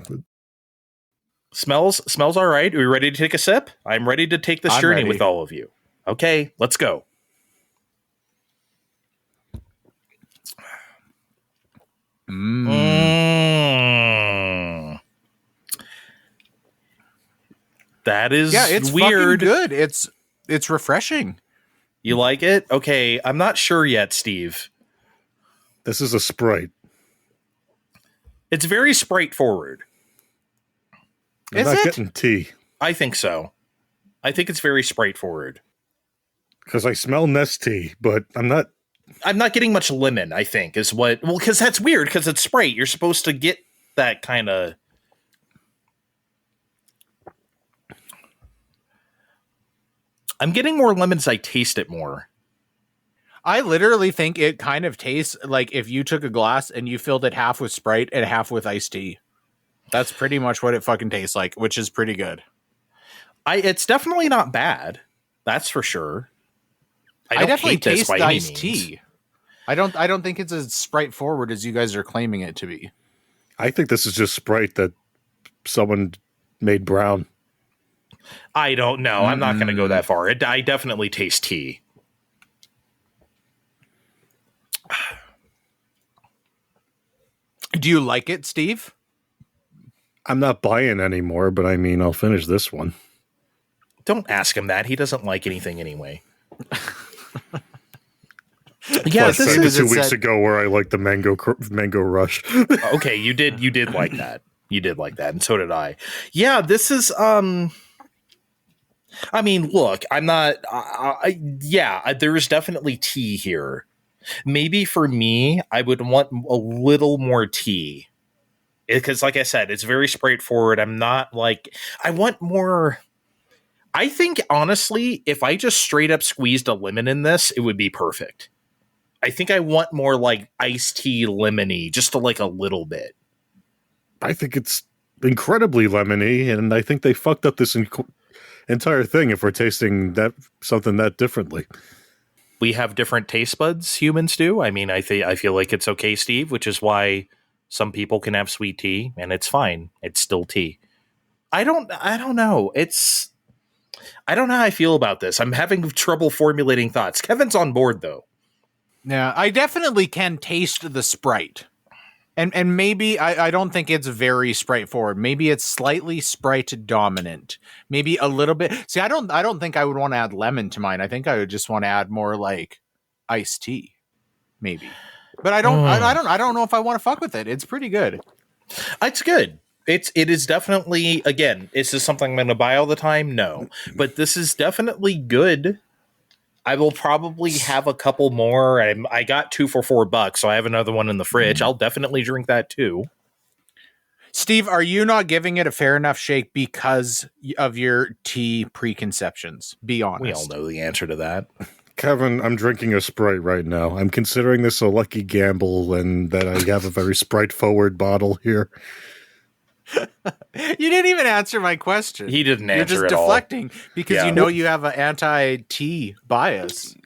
Smells all right. Are we ready to take a sip? I'm ready to take this journey with all of you. Okay, let's go. That is it's weird. Good. It's refreshing. You like it? Okay, I'm not sure yet, Steve. This is a Sprite. It's very Sprite forward. I'm not getting tea. I think so. I think it's very Sprite forward. Because I smell Nestea, but I'm not getting much lemon, I think, is what... Well, because that's weird, because it's Sprite. You're supposed to get that kind of... I'm getting more lemon as I taste it more. I literally think it kind of tastes like if you took a glass and you filled it half with Sprite and half with iced tea. That's pretty much what it fucking tastes like, which is pretty good. It's definitely not bad. That's for sure. I definitely taste the iced tea. I don't think it's as Sprite forward as you guys are claiming it to be. I think this is just Sprite that someone made brown. I don't know. I'm not going to go that far. I definitely taste tea. Do you like it, Steve? I'm not buying anymore, but I mean, I'll finish this one. Don't ask him that. He doesn't like anything anyway. Yeah, this is 2 weeks ago where I liked the mango rush. Okay, you did like that. You did like that, and so did I. Yeah, this is I mean, look, I'm not there's definitely tea here. Maybe for me, I would want a little more tea. Because like I said, it's very straightforward. I'm not like I want more. I think honestly, if I just straight up squeezed a lemon in this, it would be perfect. I think I want more like iced tea lemony, just to like a little bit. I think it's incredibly lemony, and I think they fucked up this entire thing if we're tasting something that differently. We have different taste buds, humans do. I mean, I feel like it's okay, Steve, which is why some people can have sweet tea, and it's fine. It's still tea. I don't know. I don't know how I feel about this. I'm having trouble formulating thoughts. Kevin's on board, though. Yeah, I definitely can taste the Sprite. And maybe I don't think it's very Sprite forward. Maybe it's slightly Sprite dominant. Maybe a little bit. See, I don't think I would want to add lemon to mine. I think I would just want to add more like iced tea. Maybe. But I don't know if I want to fuck with it. It's pretty good. It's good. It is definitely, again, is this something I'm going to buy all the time? No. But this is definitely good. I will probably have a couple more. I got 2 for $4, so I have another one in the fridge. I'll definitely drink that too. Steve, are you not giving it a fair enough shake because of your tea preconceptions? Be honest. We all know the answer to that. Kevin, I'm drinking a Sprite right now. I'm considering this a lucky gamble and that I have a very Sprite-forward bottle here. You didn't even answer my question. He didn't answer You're just deflecting because you know you have an anti-tea bias.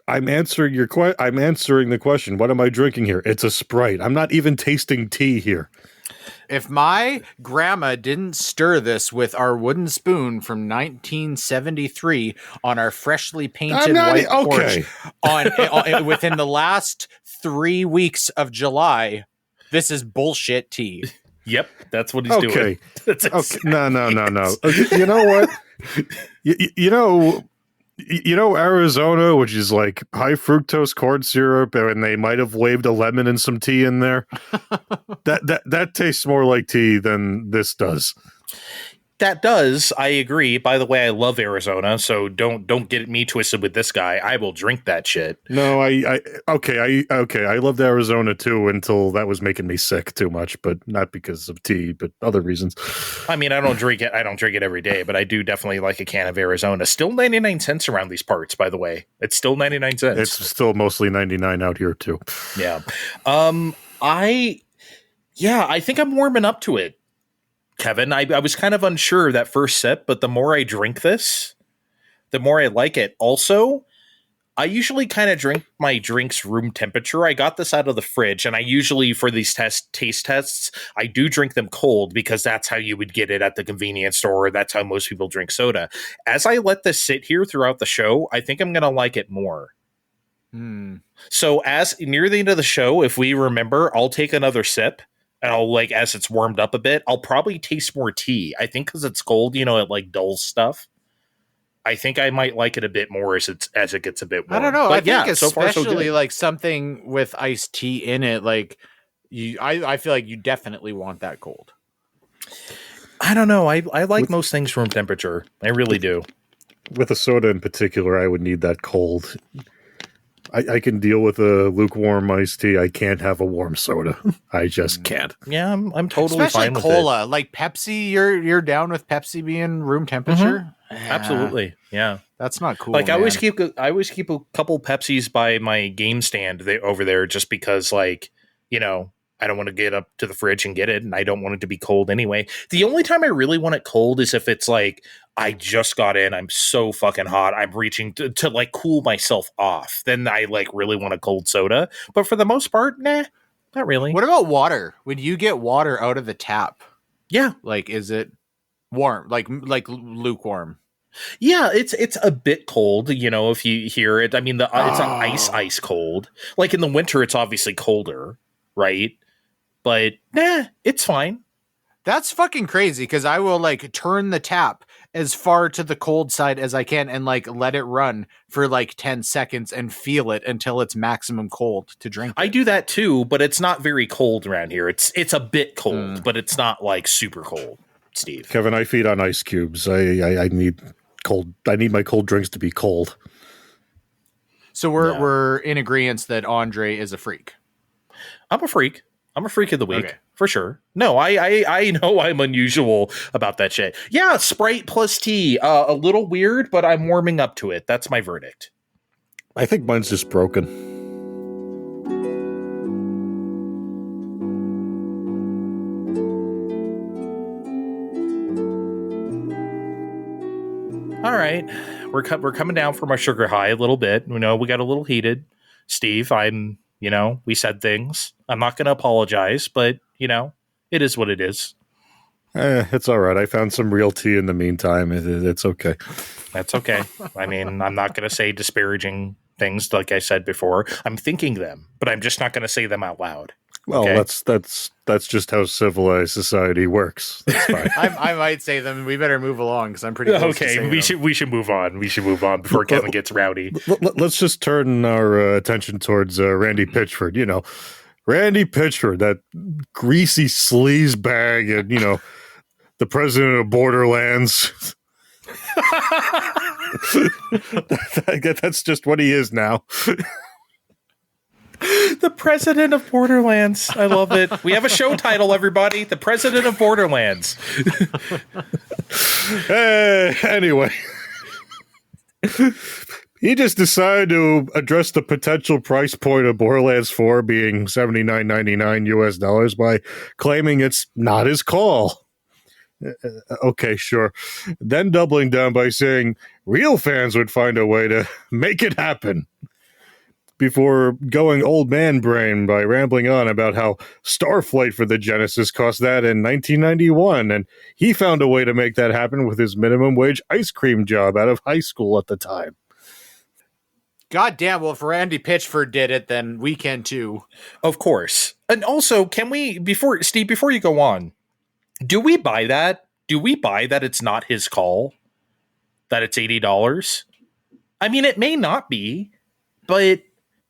I'm answering the question. What am I drinking here? It's a Sprite. I'm not even tasting tea here. If my grandma didn't stir this with our wooden spoon from 1973 on our freshly painted white porch within the last 3 weeks of July, this is bullshit tea. Yep, that's what he's doing. That's exactly No. You know what? You know Arizona, which is like high fructose corn syrup, and they might have waved a lemon and some tea in there. That tastes more like tea than this does. That does. I agree. By the way, I love Arizona, so don't get me twisted with this guy. I will drink that shit. No, I loved Arizona too until that was making me sick too much, but not because of tea, but other reasons. I mean, I don't drink it every day, but I do definitely like a can of Arizona. Still 99 cents around these parts, by the way. It's still 99 cents. It's still mostly 99 out here too. Yeah. I think I'm warming up to it. Kevin, I was kind of unsure that first sip, but the more I drink this, the more I like it. Also, I usually kind of drink my drinks room temperature. I got this out of the fridge, and I usually, for these taste tests, I do drink them cold because that's how you would get it at the convenience store. That's how most people drink soda. As I let this sit here throughout the show, I think I'm going to like it more. So as near the end of the show, if we remember, I'll take another sip. And I'll as it's warmed up a bit, I'll probably taste more tea. I think because it's cold, it dulls stuff. I think I might like it a bit more as it gets a bit warm. I don't know. But I think so far, so especially something with iced tea in it, I feel like you definitely want that cold. I don't know. I like most things room temperature. I really do. With a soda in particular, I would need that cold. I can deal with a lukewarm iced tea. I can't have a warm soda. I just can't. Yeah, I'm totally Especially fine with cola. it. Like Pepsi, you're down with Pepsi being room temperature? Absolutely. Yeah. That's not cool. Like man. I always keep a couple Pepsis by my game stand over there just because, like, you know, I don't want to get up to the fridge and get it, and I don't want it to be cold anyway. The only time I really want it cold is if it's like I just got in, I'm so fucking hot, I'm reaching to like cool myself off. Then I like really want a cold soda. But for the most part, nah, not really. What about water? When you get water out of the tap, Yeah, like is it warm, like lukewarm? yeah, it's a bit cold, you know, if you hear it. I mean, it's not ice cold. Like in the winter, it's obviously colder, right? But nah, it's fine. That's fucking crazy because I will like turn the tap as far to the cold side as I can and like let it run for like 10 seconds and feel it until it's maximum cold to drink. I do that too, but it's not very cold around here. It's a bit cold, but it's not like super cold, Steve. Kevin, I feed on ice cubes. I need cold. I need my cold drinks to be cold. So we're in agreement that Andre is a freak. I'm a freak. I'm a freak of the week. Okay. For sure. No, I know I'm unusual about that shit. Yeah, Sprite plus tea. A little weird, but I'm warming up to it. That's my verdict. I think mine's just broken. All right. We're coming down from our sugar high a little bit. We know we got a little heated. Steve, we said things. I'm not going to apologize, but, it is what it is. It's all right. I found some real tea in the meantime. It's okay. That's okay. I mean, I'm not going to say disparaging things like I said before. I'm thinking them, but I'm just not going to say them out loud. Well, okay? that's just how civilized society works. That's fine. I might say them. We better move along because I'm pretty close to okay. We should move on. We should move on before Kevin gets rowdy. Let's just turn our attention towards Randy Pitchford. Randy Pitchford, that greasy sleaze bag, and the president of Borderlands. That's just what he is now. The president of Borderlands. I love it. We have a show title, everybody. The president of Borderlands. Anyway. He just decided to address the potential price point of Borderlands 4 being $79.99 US by claiming it's not his call. Okay, sure. Then doubling down by saying real fans would find a way to make it happen. Before going old man brain by rambling on about how Starflight for the Genesis cost that in 1991, and he found a way to make that happen with his minimum wage ice cream job out of high school at the time. God damn, well, if Randy Pitchford did it, then we can too. Of course. And also, can we, before you go on, do we buy that? Do we buy that it's not his call? That it's $80? I mean, it may not be, but...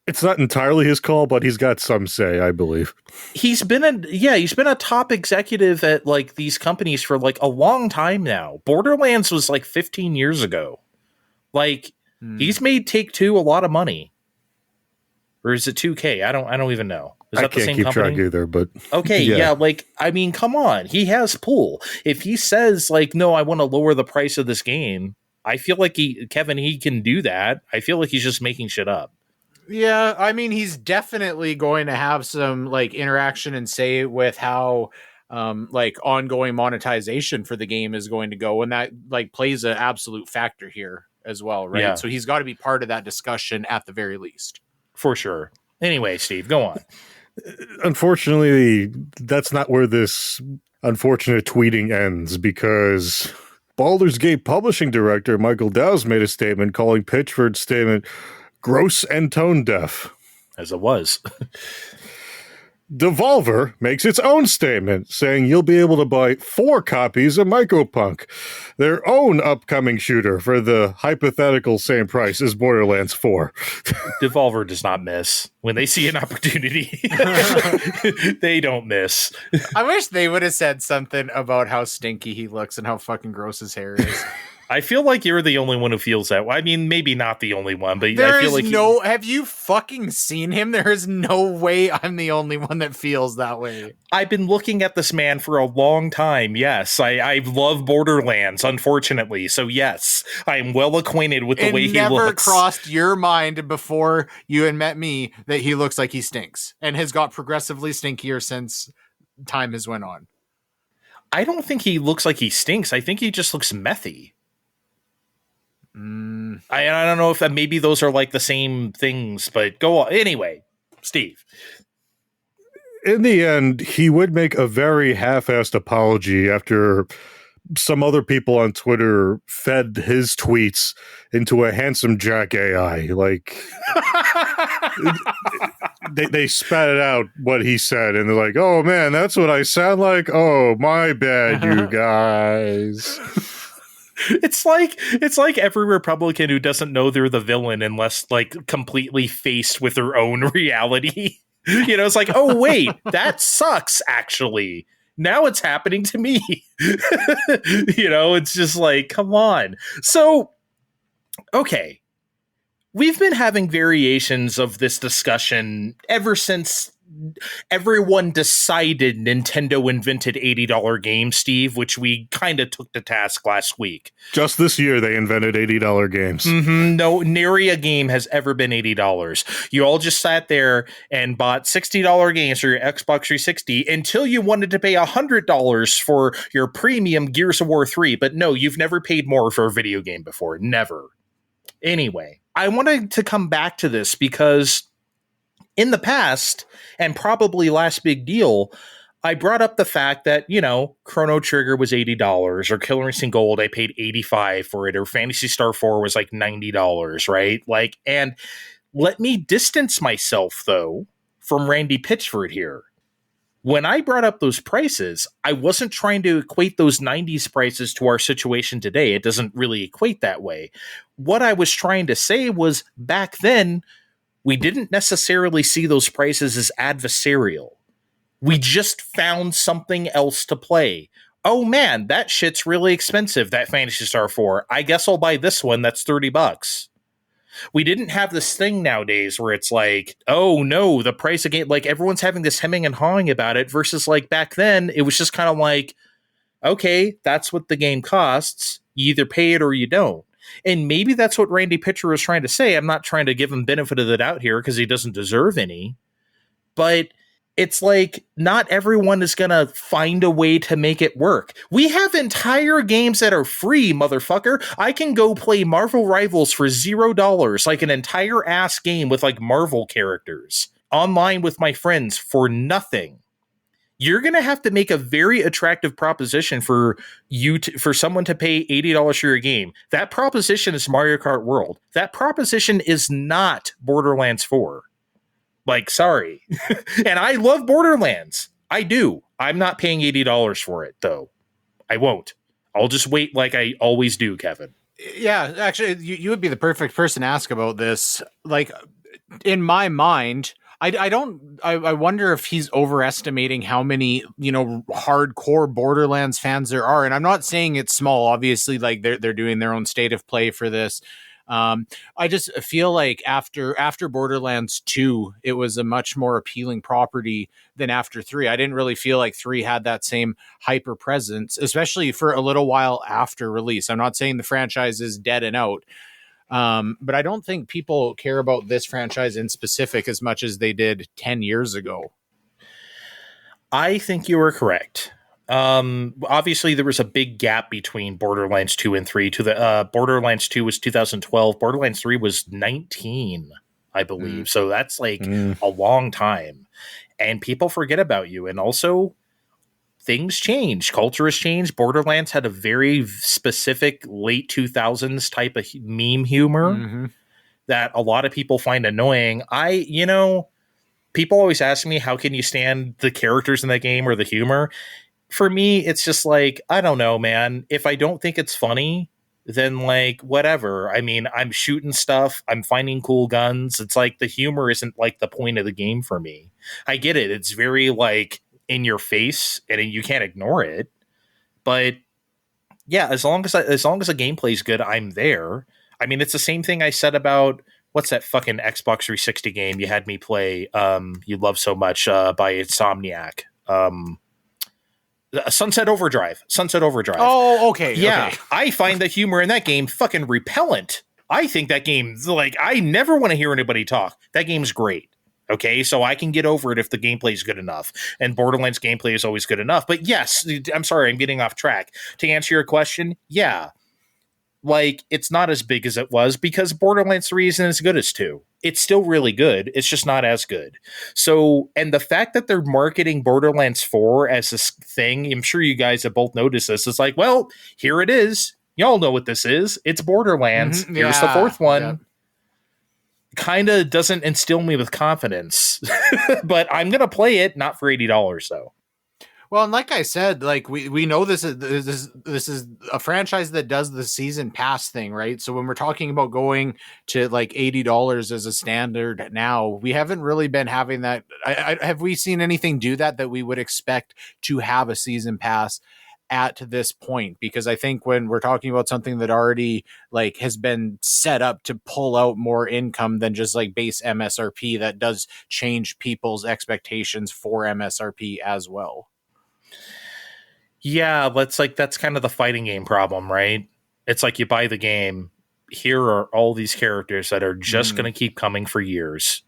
It's not entirely his call, but he's got some say, I believe. He's been a top executive at like these companies for like a long time now. Borderlands was like 15 years ago. Like he's made Take-Two a lot of money. Or is it 2K? I don't even know. Is that the same company? I can't keep track either, but okay, yeah, like I mean, come on. He has pull. If he says like, no, I want to lower the price of this game, I feel like he can do that. I feel like he's just making shit up. Yeah, I mean, he's definitely going to have some like interaction and say with how like ongoing monetization for the game is going to go, and that like plays an absolute factor here as well, right? Yeah. So he's got to be part of that discussion at the very least. For sure. Anyway, Steve, go on. Unfortunately, that's not where this unfortunate tweeting ends, because Baldur's Gate publishing director Michael Dow's made a statement calling Pitchford's statement gross and tone deaf. As it was. Devolver makes its own statement saying you'll be able to buy 4 copies of Micropunk, their own upcoming shooter, for the hypothetical same price as Borderlands 4. Devolver does not miss. When they see an opportunity, they don't miss. I wish they would have said something about how stinky he looks and how fucking gross his hair is. I feel like you're the only one who feels that way. I mean, maybe not the only one, but there I feel is like have you fucking seen him? There is no way I'm the only one that feels that way. I've been looking at this man for a long time. Yes, I love Borderlands, unfortunately. So yes, I'm well acquainted with the way he looks. It never crossed your mind before you had met me that he looks like he stinks and has got progressively stinkier since time has went on. I don't think he looks like he stinks. I think he just looks methy. I don't know if maybe those are like the same things, but go on. Anyway, Steve. In the end, he would make a very half-assed apology after some other people on Twitter fed his tweets into a handsome Jack AI. Like, they spat it out what he said, and they're like, "Oh man, that's what I sound like. Oh, my bad, you guys." It's like every Republican who doesn't know they're the villain unless like completely faced with their own reality. You know, it's like, oh wait, that sucks actually. Now it's happening to me. You know, it's just like, come on. So, okay. We've been having variations of this discussion ever since everyone decided Nintendo invented $80 games, Steve, which we kind of took to task last week. Just this year, they invented $80 games. No, nary a game has ever been $80. You all just sat there and bought $60 games for your Xbox 360 until you wanted to pay $100 for your premium Gears of War 3. But no, you've never paid more for a video game before. Never. Anyway, I wanted to come back to this because in the past, and probably last big deal, I brought up the fact that, you know, Chrono Trigger was $80, or Killer Instinct Gold, I paid $85 for it, or Phantasy Star 4 was like $90, right? Like, and let me distance myself, though, from Randy Pitchford here. When I brought up those prices, I wasn't trying to equate those 90s prices to our situation today. It doesn't really equate that way. What I was trying to say was, back then, we didn't necessarily see those prices as adversarial. We just found something else to play. Oh man, that shit's really expensive, that Phantasy Star 4. I guess I'll buy this one that's $30. We didn't have this thing nowadays where it's like, oh no, the price of game, like everyone's having this hemming and hawing about it, versus like back then, it was just kind of like, okay, that's what the game costs. You either pay it or you don't. And maybe that's what Randy Pitcher was trying to say. I'm not trying to give him benefit of the doubt here because he doesn't deserve any. But it's like, not everyone is going to find a way to make it work. We have entire games that are free, motherfucker. I can go play Marvel Rivals for $0, like an entire ass game with like Marvel characters, online with my friends for nothing. You're going to have to make a very attractive proposition for for someone to pay $80 for your game. That proposition is Mario Kart World. That proposition is not Borderlands 4. Like, sorry. And I love Borderlands. I do. I'm not paying $80 for it, though. I won't. I'll just wait like I always do, Kevin. Yeah, actually, you would be the perfect person to ask about this. Like, in my mind, I wonder if he's overestimating how many, you know, hardcore Borderlands fans there are. And I'm not saying it's small. Obviously, like they're doing their own state of play for this. I just feel like after Borderlands 2, it was a much more appealing property than after 3. I didn't really feel like 3 had that same hyper presence, especially for a little while after release. I'm not saying the franchise is dead and out. But I don't think people care about this franchise in specific as much as they did 10 years ago. I think you are correct. Obviously there was a big gap between Borderlands 2 and 3. To the Borderlands 2 was 2012. Borderlands 3 was 19, I believe. So that's like a long time. And people forget about you. And also, things change. Culture has changed. Borderlands had a very specific late 2000s type of meme humor that a lot of people find annoying. People always ask me, how can you stand the characters in the game or the humor? For me, it's just like, I don't know, man. If I don't think it's funny, then like, whatever. I mean, I'm shooting stuff. I'm finding cool guns. It's like the humor isn't like the point of the game for me. I get it. It's very like in your face and you can't ignore it. But Yeah, as long as the gameplay's good, I'm there. I mean, it's the same thing I said about what's that fucking Xbox 360 game you had me play you love so much by Insomniac. Sunset Overdrive. Oh, okay. Yeah, okay. I find the humor in that game fucking repellent. I think that game, like, I never want to hear anybody talk. That game's great. Okay, so I can get over it if the gameplay is good enough. And Borderlands gameplay is always good enough. But yes, I'm sorry, I'm getting off track. To answer your question, yeah. Like, it's not as big as it was because Borderlands 3 isn't as good as 2. It's still really good. It's just not as good. So, and the fact that they're marketing Borderlands 4 as this thing, I'm sure you guys have both noticed this. It's like, well, here it is. Y'all know what this is. It's Borderlands. Mm-hmm. Here's the fourth one. Yeah. Kind of doesn't instill me with confidence, but I'm going to play it, not for $80 though. Well, and like I said, like we know this is a franchise that does the season pass thing, right? So when we're talking about going to like $80 as a standard now, we haven't really been having that. Have we seen anything do that we would expect to have a season pass at this point? Because I think when we're talking about something that already like has been set up to pull out more income than just like base MSRP, that does change people's expectations for MSRP as well. Yeah, that's kind of the fighting game problem, right? It's like you buy the game. Here are all these characters that are just going to keep coming for years.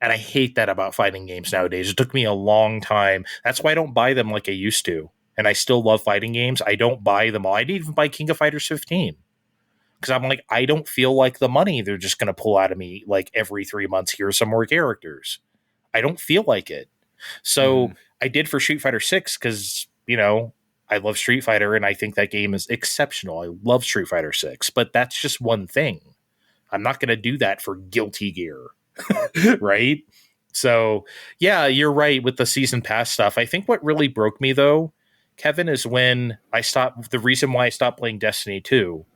And I hate that about fighting games nowadays. It took me a long time. That's why I don't buy them like I used to. And I still love fighting games. I don't buy them all. I didn't even buy King of Fighters 15. Because I'm like, I don't feel like the money they're just going to pull out of me like every 3 months. Here's some more characters. I don't feel like it. So I did for Street Fighter 6 because, you know, I love Street Fighter and I think that game is exceptional. I love Street Fighter 6, but that's just one thing. I'm not going to do that for Guilty Gear, right? So, yeah, you're right with the season pass stuff. I think what really broke me, though, Kevin, is when the reason why I stopped playing Destiny 2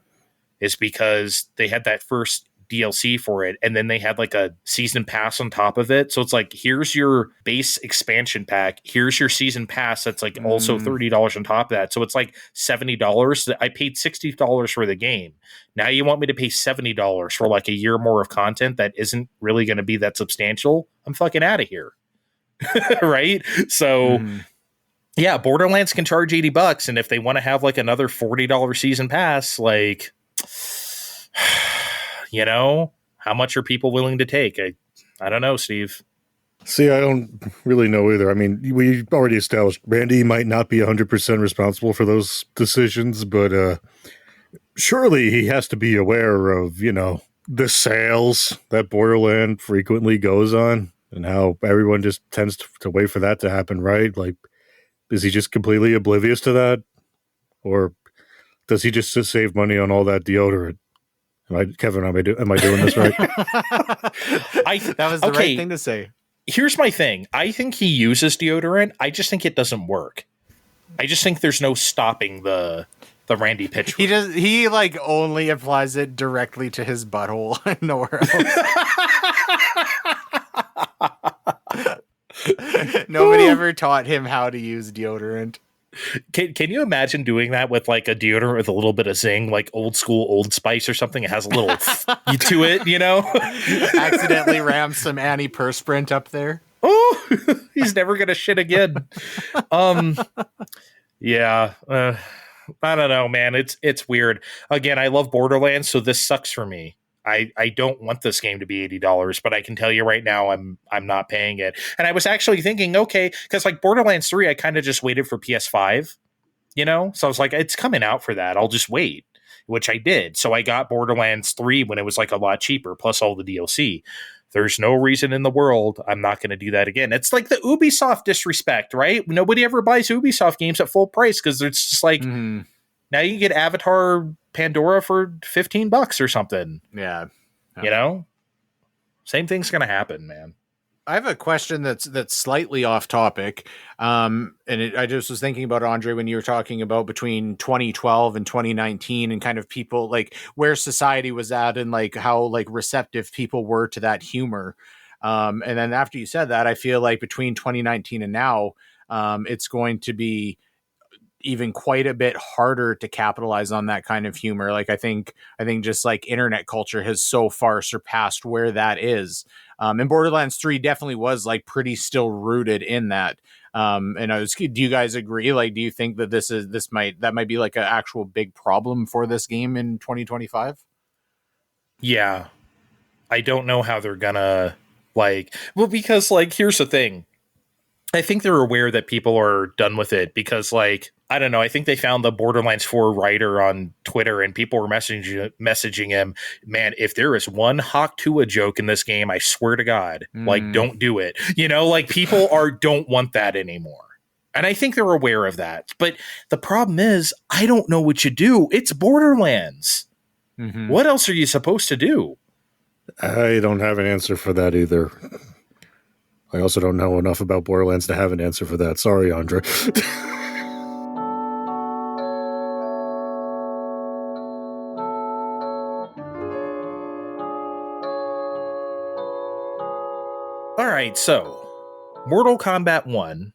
is because they had that first DLC for it, and then they had like a season pass on top of it. So it's like, here's your base expansion pack, here's your season pass that's like also $30 on top of that. So it's like $70. I paid $60 for the game. Now you want me to pay $70 for like a year more of content that isn't really going to be that substantial? I'm fucking out of here. Right? So yeah, Borderlands can charge $80, and if they want to have like another $40 season pass, like, you know, how much are people willing to take? I don't know, Steve. See, I don't really know either. I mean, we already established Randy might not be 100% responsible for those decisions, but surely he has to be aware of, you know, the sales that Borderland frequently goes on and how everyone just tends to wait for that to happen, right? Like, is he just completely oblivious to that? Or does he just save money on all that deodorant? Kevin, am I doing this right? That was the right thing to say. Here's my thing. I think he uses deodorant. I just think it doesn't work. I just think there's no stopping the Randy pitch. He like only applies it directly to his butthole and nowhere else. Nobody ever taught him how to use deodorant. Can you imagine doing that with like a deodorant with a little bit of zing, like old school Old Spice or something? It has a little to it, you know? Accidentally ram some antiperspirant up there. Oh, he's never gonna shit again. Yeah. I don't know, man. It's weird. Again, I love Borderlands, so this sucks for me. I don't want this game to be $80, but I can tell you right now I'm not paying it. And I was actually thinking, okay, because like Borderlands 3, I kind of just waited for PS5, you know? So I was like, it's coming out for that. I'll just wait, which I did. So I got Borderlands 3 when it was like a lot cheaper, plus all the DLC. There's no reason in the world I'm not going to do that again. It's like the Ubisoft disrespect, right? Nobody ever buys Ubisoft games at full price because it's just like, now you can get Avatar Pandora for $15 or something. Yeah. You know? Same thing's going to happen, man. I have a question that's slightly off topic. I just was thinking about, Andre, when you were talking about between 2012 and 2019 and kind of people like where society was at and like how like receptive people were to that humor. And then after you said that, I feel like between 2019 and now, it's going to be even quite a bit harder to capitalize on that kind of humor. Like I think just like internet culture has so far surpassed where that is. And Borderlands 3 definitely was like pretty still rooted in that. And do you guys agree? Like, do you think that that might be like an actual big problem for this game in 2025? Yeah. I don't know how they're gonna because here's the thing. I think they're aware that people are done with it because I don't know. I think they found the Borderlands 4 writer on Twitter and people were messaging him, man, if there is one Hawk Tuah joke in this game, I swear to God, don't do it. People don't want that anymore. And I think they're aware of that. But the problem is, I don't know what you do. It's Borderlands. Mm-hmm. What else are you supposed to do? I don't have an answer for that either. I also don't know enough about Borderlands to have an answer for that. Sorry, Andre. All right, so Mortal Kombat 1,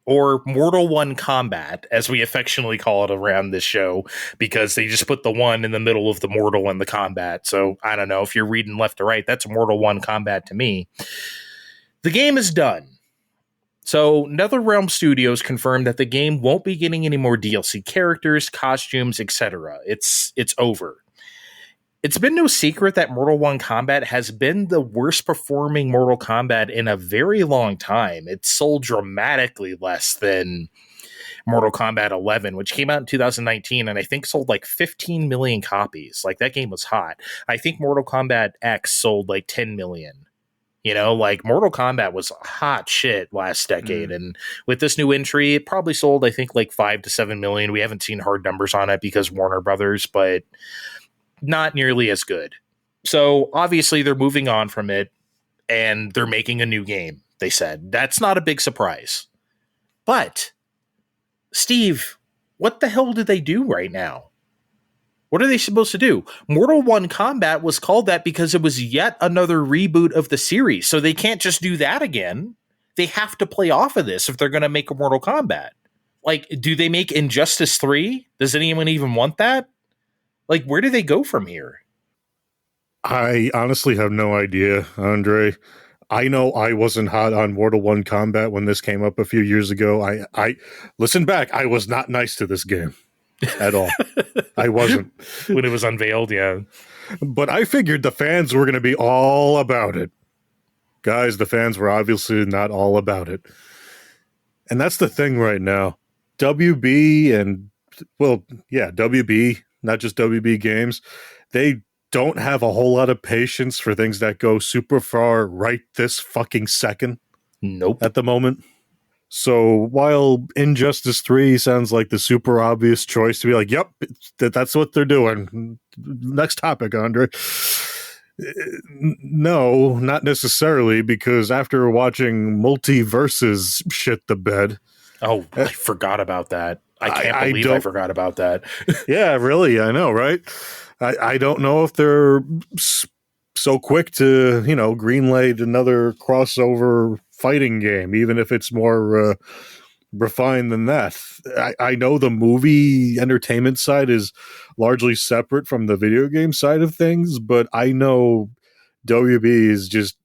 or Mortal 1 Combat, as we affectionately call it around this show, because they just put the 1 in the middle of the Mortal and the Combat. So I don't know if you're reading left to right, that's Mortal 1 Combat to me. The game is done. So NetherRealm Studios confirmed that the game won't be getting any more DLC characters, costumes, etc. It's over. It's been no secret that Mortal 1 Combat has been the worst performing Mortal Kombat in a very long time. It sold dramatically less than Mortal Kombat 11, which came out in 2019 and I think sold 15 million copies. That game was hot. I think Mortal Kombat X sold 10 million. Mortal Kombat was hot shit last decade. And with this new entry, it probably sold, I think, 5 to 7 million. We haven't seen hard numbers on it because Warner Brothers, but not nearly as good. So obviously they're moving on from it and they're making a new game, they said. That's not a big surprise. But, Steve, what the hell do they do right now? What are they supposed to do? Mortal 1 Combat was called that because it was yet another reboot of the series. So they can't just do that again. They have to play off of this if they're going to make a Mortal Kombat. Do they make Injustice 3? Does anyone even want that? Where do they go from here? I honestly have no idea, Andre. I know I wasn't hot on Mortal 1 Combat when this came up a few years ago. I listen back. I was not nice to this game. At all. I wasn't. When it was unveiled, yeah. But I figured the fans were going to be all about it. Guys, the fans were obviously not all about it. And that's the thing right now. WB, not just WB Games, they don't have a whole lot of patience for things that go super far right this fucking second. Nope. At the moment. So while Injustice 3 sounds like the super obvious choice to be yep, that's what they're doing. Next topic, Andre. No, not necessarily, because after watching Multiverses shit the bed. Oh, I forgot about that. I can't believe I forgot about that. Yeah, really, I know, right? I don't know if they're so quick to, greenlight another crossover fighting game, even if it's more refined than that. I know the movie entertainment side is largely separate from the video game side of things, but I know WB is just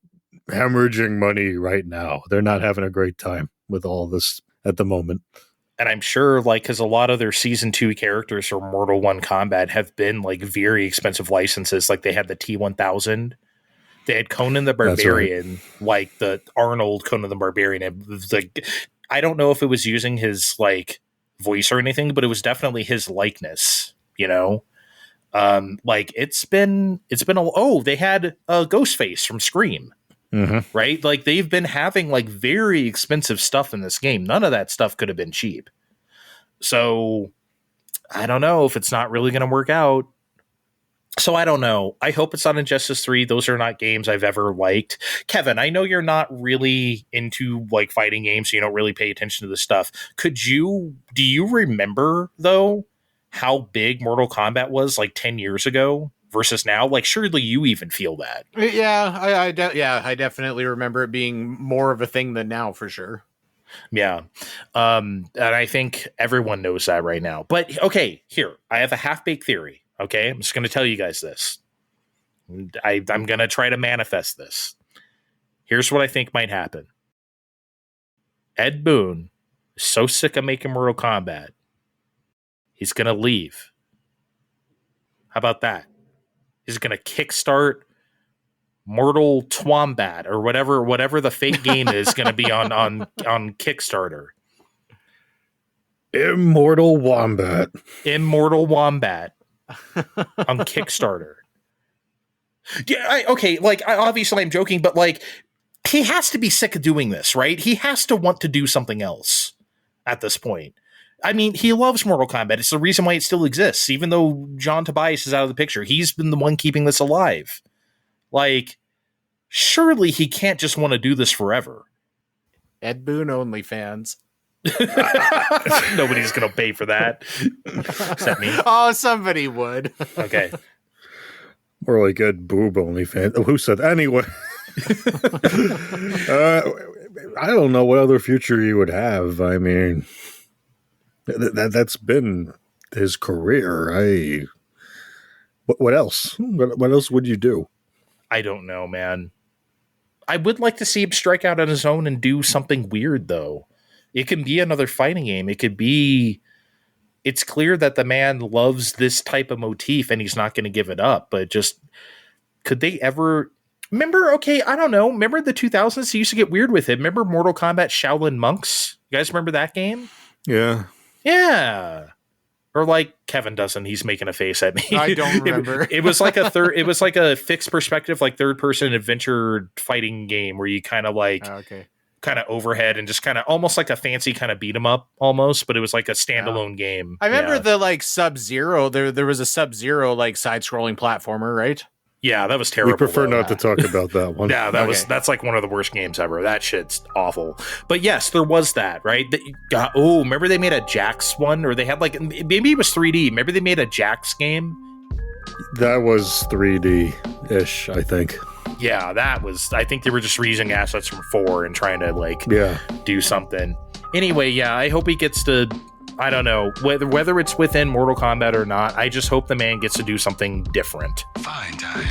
hemorrhaging money right now. They're not having a great time with all this at the moment. And I'm sure, because a lot of their Season 2 characters for Mortal 1 Combat have been, very expensive licenses. They had the T-1000. They had Conan the Barbarian, right. The Arnold Conan the Barbarian. It was I don't know if it was using his voice or anything, but it was definitely his likeness. It's been they had Ghostface from Scream, right? They've been having very expensive stuff in this game. None of that stuff could have been cheap. So I don't know if it's not really going to work out. So I don't know. I hope it's not Injustice 3. Those are not games I've ever liked. Kevin, I know you're not really into fighting games, so you don't really pay attention to this stuff. Do you remember though how big Mortal Kombat was 10 years ago versus now? Surely you even feel that. Yeah, I definitely remember it being more of a thing than now for sure. Yeah. And I think everyone knows that right now. But okay, here, I have a half-baked theory. Okay, I'm just going to tell you guys this. I'm going to try to manifest this. Here's what I think might happen. Ed Boon is so sick of making Mortal Kombat, he's going to leave. How about that? He's going to kickstart Mortal Twombat or whatever the fake game is going to be on Kickstarter. Immortal Wombat on Kickstarter. Yeah, obviously I'm joking, but like he has to be sick of doing this, right? He has to want to do something else at this point. I mean, he loves Mortal Kombat. It's the reason why it still exists, even though John Tobias is out of the picture. He's been the one keeping this alive. Like, surely he can't just want to do this forever. Ed Boon OnlyFans. Nobody's going to pay for that. Except me. Oh, somebody would. Okay. More like Ed Boob OnlyFans. Oh, who said anyway? I don't know what other future he would have. I mean, that's been his career. What else? What else would you do? I don't know, man. I would like to see him strike out on his own and do something weird, though. It can be another fighting game. It could be... It's clear that the man loves this type of motif and he's not going to give it up. But just... Could they ever... Remember, okay, I don't know. Remember the 2000s? He used to get weird with it. Remember Mortal Kombat Shaolin Monks? You guys remember that game? Yeah. Yeah. Or like Kevin doesn't. He's making a face at me. I don't remember. It was like a fixed perspective, like third person adventure fighting game where you kind of like kind of overhead and just kind of almost like a fancy kind of beat 'em up almost, but it was like a standalone game. I remember the like Sub-Zero. There was a Sub-Zero like side scrolling platformer, right? Yeah, that was terrible. We prefer not to talk about that one. Yeah, that's like one of the worst games ever. That shit's awful. But yes, there was that, right? Remember they made a Jax one, or they had like maybe it was 3D. Remember they made a Jax game? That was 3D-ish, I think. Yeah, that was. I think they were just reusing assets from 4 and trying to do something. Anyway, yeah, I hope he gets to. I don't know whether it's within Mortal Kombat or not. I just hope the man gets to do something different. Fine time.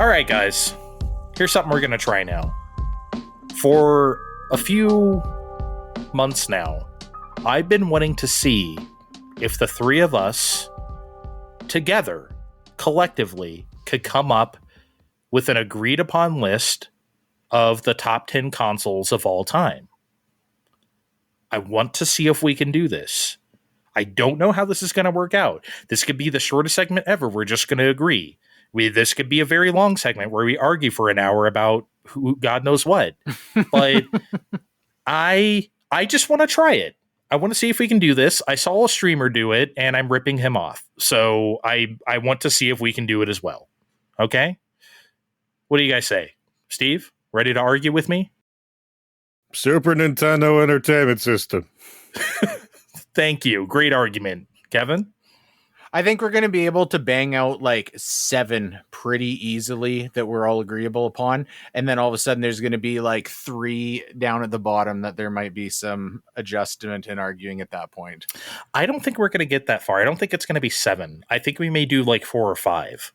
All right, guys. Here's something we're going to try now. For a few months now, I've been wanting to see if the three of us together, collectively, could come up with an agreed upon list of the top 10 consoles of all time. I want to see if we can do this. I don't know how this is going to work out. This could be the shortest segment ever. We're just going to agree. This could be a very long segment where we argue for an hour about who God knows what. But I just want to try it. I want to see if we can do this. I saw a streamer do it, and I'm ripping him off. So I want to see if we can do it as well. Okay? What do you guys say? Steve, ready to argue with me? Super Nintendo Entertainment System. Thank you. Great argument. Kevin? I think we're going to be able to bang out like 7 pretty easily that we're all agreeable upon. And then all of a sudden there's going to be like 3 down at the bottom that there might be some adjustment in arguing at that point. I don't think we're going to get that far. I don't think it's going to be 7. I think we may do like 4 or 5.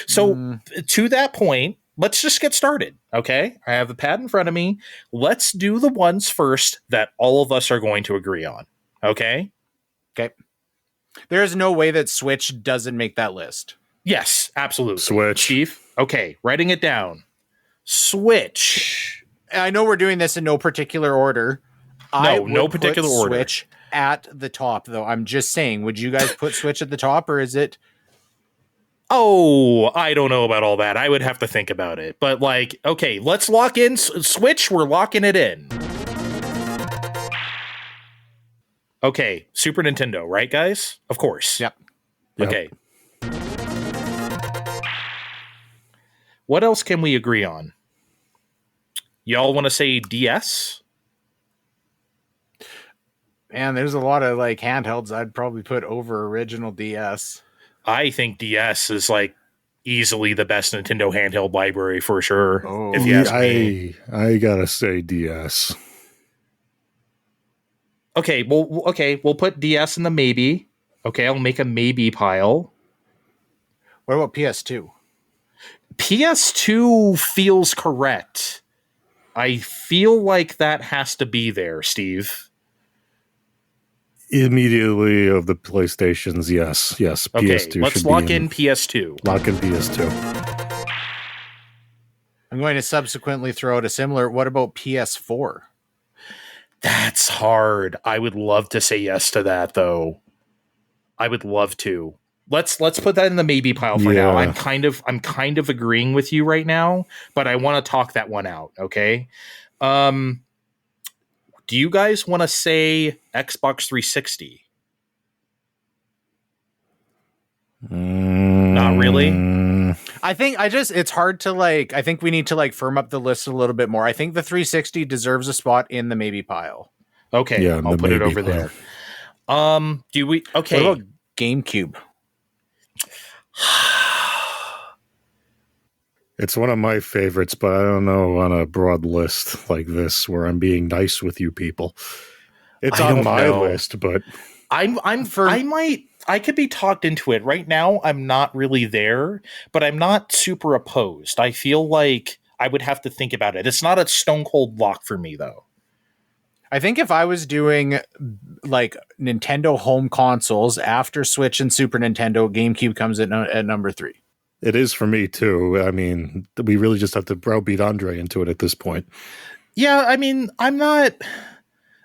So to that point, let's just get started. Okay. I have the pad in front of me. Let's do the ones first that all of us are going to agree on. Okay. Okay. There's no way that Switch doesn't make that list. Yes, absolutely. Switch. Chief. Okay, writing it down. Switch. I know we're doing this in no particular order. No particular order. Switch at the top, though. I'm just saying, would you guys put Switch at the top, or is it? Oh, I don't know about all that. I would have to think about it. But like, okay, let's lock in Switch. We're locking it in. Okay, Super Nintendo, right, guys? Of course. Yep. Okay. What else can we agree on? Y'all want to say DS? Man, there's a lot of like handhelds I'd probably put over original DS. I think DS is like easily the best Nintendo handheld library for sure. Oh, if you ask me. I gotta say DS. Okay, we'll put DS in the maybe. Okay, I'll make a maybe pile. What about PS2? PS2 feels correct. I feel like that has to be there, Steve. Immediately of the PlayStations, yes. Okay, PS2 let's should lock be in PS2. Lock in PS2. I'm going to subsequently throw out a similar. What about PS4? That's hard. I would love to say yes to that, though. I would love to. Let's put that in the maybe pile for now. I'm kind of agreeing with you right now, but I want to talk that one out. Okay. Do you guys want to say Xbox 360? Not really. I think it's hard to like, I think we need to like firm up the list a little bit more. I think the 360 deserves a spot in the maybe pile. Okay. Yeah, I'll put it over there. Do we, okay. What about GameCube? It's one of my favorites, but I don't know on a broad list like this where I'm being nice with you people. It's on my list, but I could be talked into it. Right now, I'm not really there, but I'm not super opposed. I feel like I would have to think about it. It's not a stone cold lock for me, though. I think if I was doing like Nintendo home consoles after Switch and Super Nintendo, GameCube comes at number 3. It is for me, too. I mean, we really just have to browbeat Andre into it at this point. Yeah, I mean, I'm not...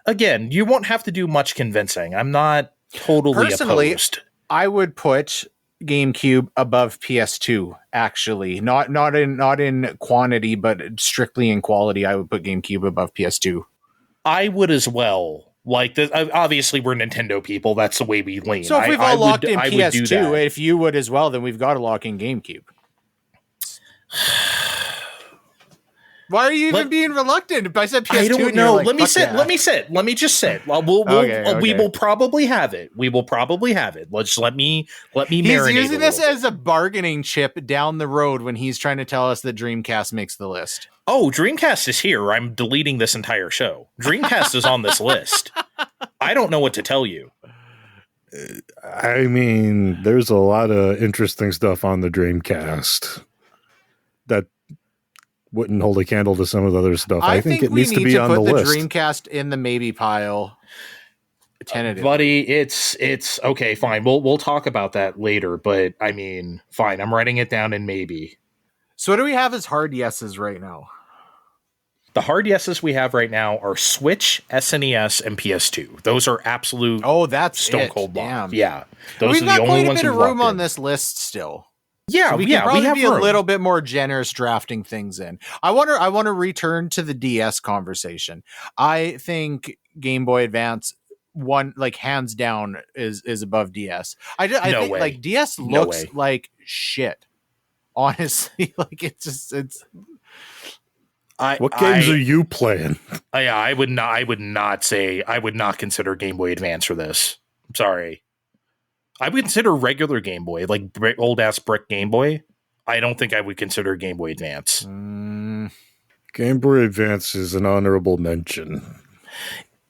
Again, you won't have to do much convincing. I'm not totally opposed. I would put GameCube above PS2, actually. Not in quantity, but strictly in quality. I would put GameCube above PS2. I would as well. Like, obviously, we're Nintendo people. That's the way we lean. So if we've all locked in PS2, if you would as well, then we've got to lock in GameCube. Why are you even being reluctant? If I said PS2, I don't know. Like, let me sit. Let me just sit. We will probably have it. Let me marinate. He's using this as a bargaining chip down the road when he's trying to tell us that Dreamcast makes the list. Oh, Dreamcast is here. I'm deleting this entire show. Dreamcast is on this list. I don't know what to tell you. I mean, there's a lot of interesting stuff on the Dreamcast that wouldn't hold a candle to some of the other stuff. I think it needs to be on the list. The Dreamcast in the maybe pile. Tentatively. Buddy, it's okay, fine. We'll talk about that later, but I mean, fine. I'm writing it down in maybe. So what do we have as hard yeses right now? The hard yeses we have right now are Switch, SNES, and PS2. Those are absolute that's stone cold lock. Damn. Yeah. Those we've are got the only quite a ones bit of room on this list still. Yeah, so we can probably be a little bit more generous drafting things in. I want to return to the DS conversation. I think Game Boy Advance hands down is above DS. I think like DS looks like shit. Honestly, like it's what games are you playing? I would not consider Game Boy Advance for this. I'm sorry. I would consider regular Game Boy, like old ass brick Game Boy. I don't think I would consider Game Boy Advance. Game Boy Advance is an honorable mention.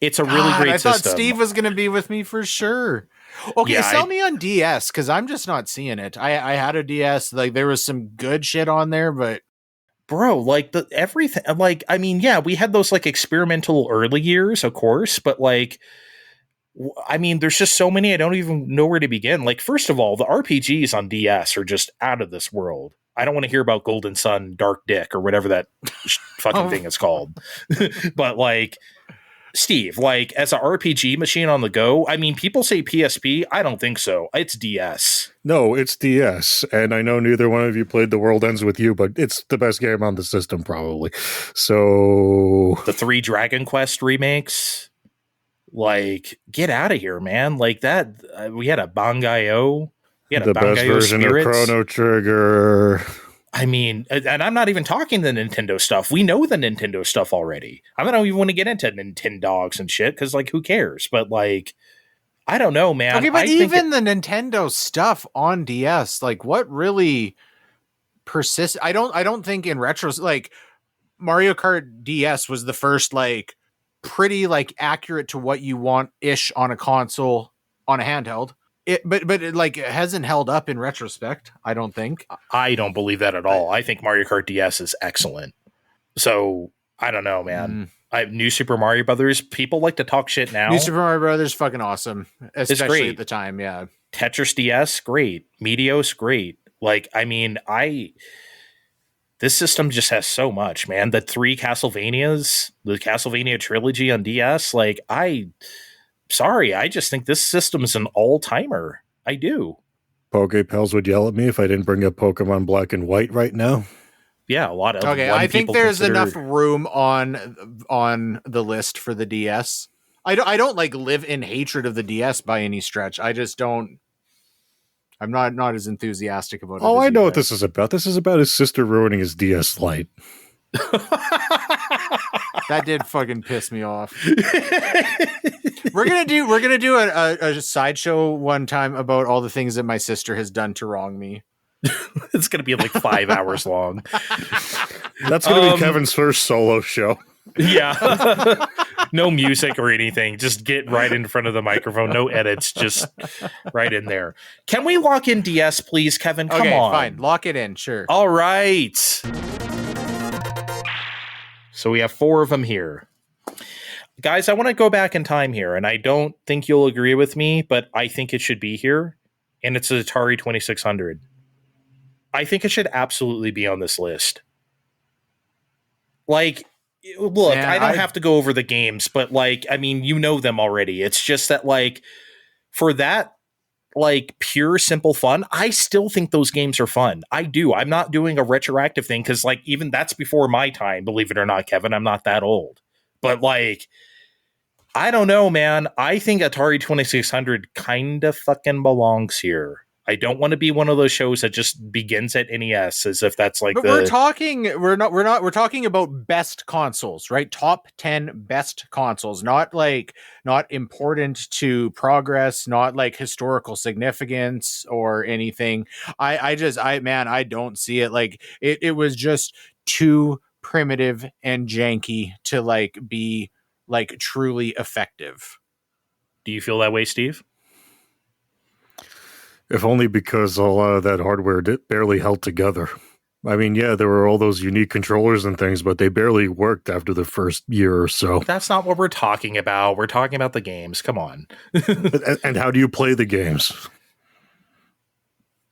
It's a really great system. I thought Steve was going to be with me for sure. Okay, sell me on DS because I'm just not seeing it. I had a DS, like there was some good shit on there, but bro, like everything, like I mean, yeah, we had those like experimental early years, of course, but like, I mean, there's just so many I don't even know where to begin. Like, first of all, the RPGs on DS are just out of this world. I don't want to hear about Golden Sun, Dark Dick, or whatever that fucking thing is called. But like, Steve, like as an RPG machine on the go, I mean, people say PSP. I don't think so. It's DS. No, it's DS. And I know neither one of you played The World Ends With You, but it's the best game on the system, probably. So the 3 Dragon Quest remakes, like, get out of here, man. Like that, we had a Bangai-O. We had the a Bangai-O best version Spirits. of Chrono Trigger. I mean, and I'm not even talking the Nintendo stuff. We know the Nintendo stuff already. I don't even want to get into Nintendogs and shit because, like, who cares? But, like, I don't know, man. Okay, but even the Nintendo stuff on DS, like, what really persists? I don't think in retro, like, Mario Kart DS was the first, like, pretty, like, accurate to what you want ish on a console on a handheld. But it, like, it hasn't held up in retrospect, I don't think. I don't believe that at all. I think Mario Kart DS is excellent. So I don't know, man. New Super Mario Brothers. People like to talk shit now. New Super Mario Brothers, fucking awesome, especially at the time. Yeah. Tetris DS, great. Meteos, great. Like, I mean, this system just has so much, man. The 3 Castlevanias, the Castlevania trilogy on DS. Like, sorry, I just think this system is an all-timer. I do. PokePals would yell at me if I didn't bring up Pokemon Black and White right now. Yeah, a lot of. Okay, I think there's enough room on the list for the DS. I don't like live in hatred of the DS by any stretch. I just don't. I'm not as enthusiastic about it. Oh, I know what this is about. This is about his sister ruining his DS Lite. That did fucking piss me off. We're gonna do a sideshow one time about all the things that my sister has done to wrong me. It's gonna be like 5 hours long. That's gonna be Kevin's first solo show. Yeah. No music or anything. Just get right in front of the microphone. No edits. Just right in there. Can we lock in DS, please, Kevin? Come on. Fine. Lock it in. Sure. All right. So we have 4 of them here. Guys, I want to go back in time here, and I don't think you'll agree with me, but I think it should be here, and it's an Atari 2600. I think it should absolutely be on this list. Like, look, man, I don't have to go over the games, but, like, I mean, you know them already. It's just that, like, for that, like, pure, simple fun, I still think those games are fun. I do. I'm not doing a retroactive thing because, like, even that's before my time, believe it or not, Kevin. I'm not that old. But, like, I don't know, man. I think Atari 2600 kind of fucking belongs here. I don't want to be one of those shows that just begins at NES as if that's like. But we're talking about best consoles, right? Top 10 best consoles, not important to progress, not like historical significance or anything. I don't see it. Like it was just too primitive and janky to like be like truly effective. Do you feel that way, Steve? If only because a lot of that hardware barely held together. I mean, yeah, there were all those unique controllers and things, but they barely worked after the first year or so. That's not what we're talking about. We're talking about the games. Come on. And how do you play the games?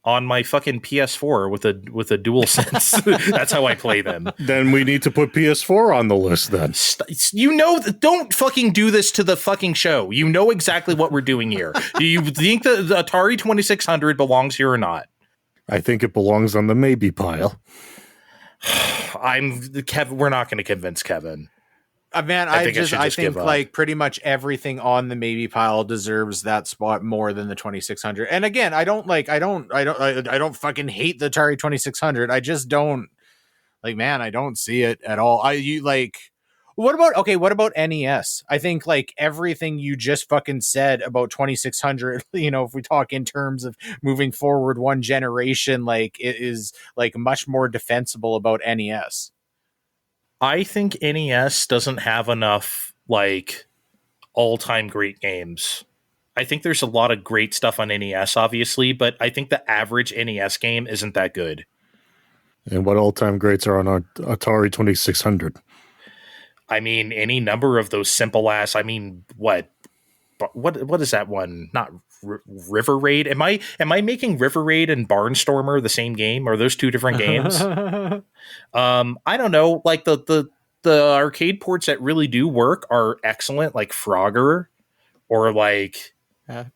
On my fucking PS4 with a DualSense. That's how I play them. Then we need to put PS4 on the list then. You know, don't fucking do this to the fucking show. You know exactly what we're doing here. Do you think the Atari 2600 belongs here or not? I think it belongs on the maybe pile. Kevin. We're not going to convince Kevin. Man, I think like pretty much everything on the maybe pile deserves that spot more than the 2600. And again, I don't fucking hate the Atari 2600. I just don't like, man, I don't see it at all. What about NES? I think like everything you just fucking said about 2600, you know, if we talk in terms of moving forward one generation, like it is like much more defensible about NES. I think NES doesn't have enough, like, all-time great games. I think there's a lot of great stuff on NES, obviously, but I think the average NES game isn't that good. And what all-time greats are on our Atari 2600? I mean, any number of those simple-ass, I mean, what is that one? Not River Raid? Am I making River Raid and Barnstormer the same game? Are those two different games? I don't know. Like the arcade ports that really do work are excellent, like Frogger or like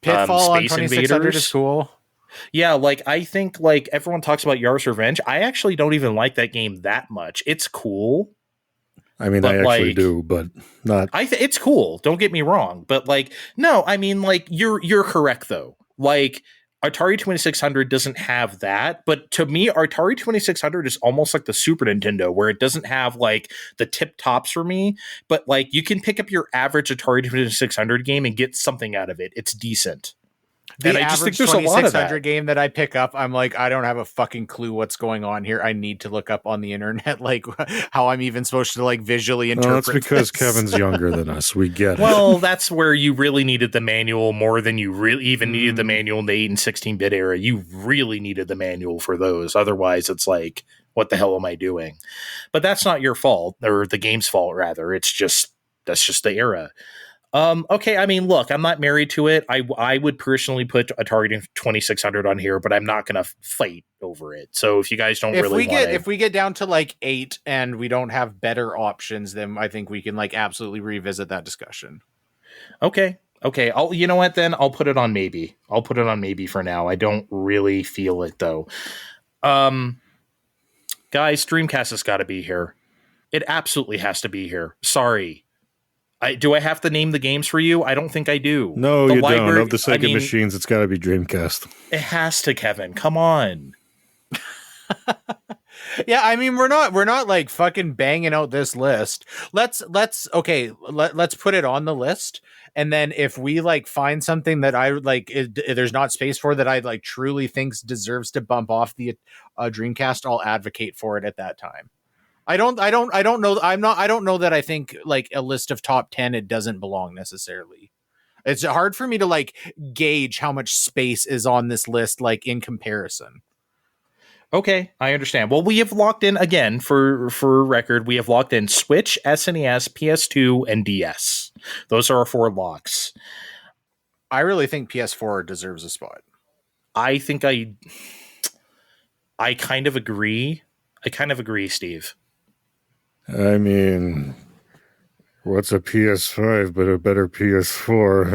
Pitfall on 2600 is cool. Yeah, like I think like everyone talks about Yar's Revenge. I actually don't even like that game that much. It's cool. I mean, I actually do, but not. It's cool. Don't get me wrong, but like, no, I mean, like, you're correct though. Like, Atari 2600 doesn't have that, but to me, Atari 2600 is almost like the Super Nintendo, where it doesn't have like the tip tops for me, but like you can pick up your average Atari 2600 game and get something out of it. It's decent. The and I average just think there's a lot of 2600 that. game that I pick up, I'm like, I don't have a fucking clue what's going on here. I need to look up on the internet, like how I'm even supposed to like visually interpret. Well, that's because this. Kevin's younger than us. We get it. Well, that's where you really needed the manual more than you really even needed the manual in the 8 and 16-bit era. You really needed the manual for those. Otherwise, it's like, what the hell am I doing? But that's not your fault, or the game's fault, rather. It's just, that's just the era. Okay, I mean, look, I'm not married to it. I would personally put Atari 2600 on here, but I'm not going to fight over it. So if you guys don't if we get down to like 8 and we don't have better options, then I think we can like absolutely revisit that discussion. Okay. You know what? Then I'll put it on maybe. I'll put it on maybe for now. I don't really feel it though. Guys, Dreamcast has got to be here. It absolutely has to be here. Sorry. Do I have to name the games for you? I don't think I do. No, you don't. Of the Sega machines, it's got to be Dreamcast. It has to, Kevin. Come on. Yeah, I mean, we're not like fucking banging out this list. Let's put it on the list, and then if we like find something that I like, there's not space for that I like truly thinks deserves to bump off the Dreamcast, I'll advocate for it at that time. I don't know. I don't know that I think like a list of top 10, it doesn't belong necessarily. It's hard for me to like gauge how much space is on this list, like in comparison. Okay, I understand. Well, we have locked in again for record. We have locked in Switch, SNES, PS2, and DS. Those are our 4 locks. I really think PS4 deserves a spot. I think I kind of agree. Steve. I mean, what's a PS5 but a better PS4?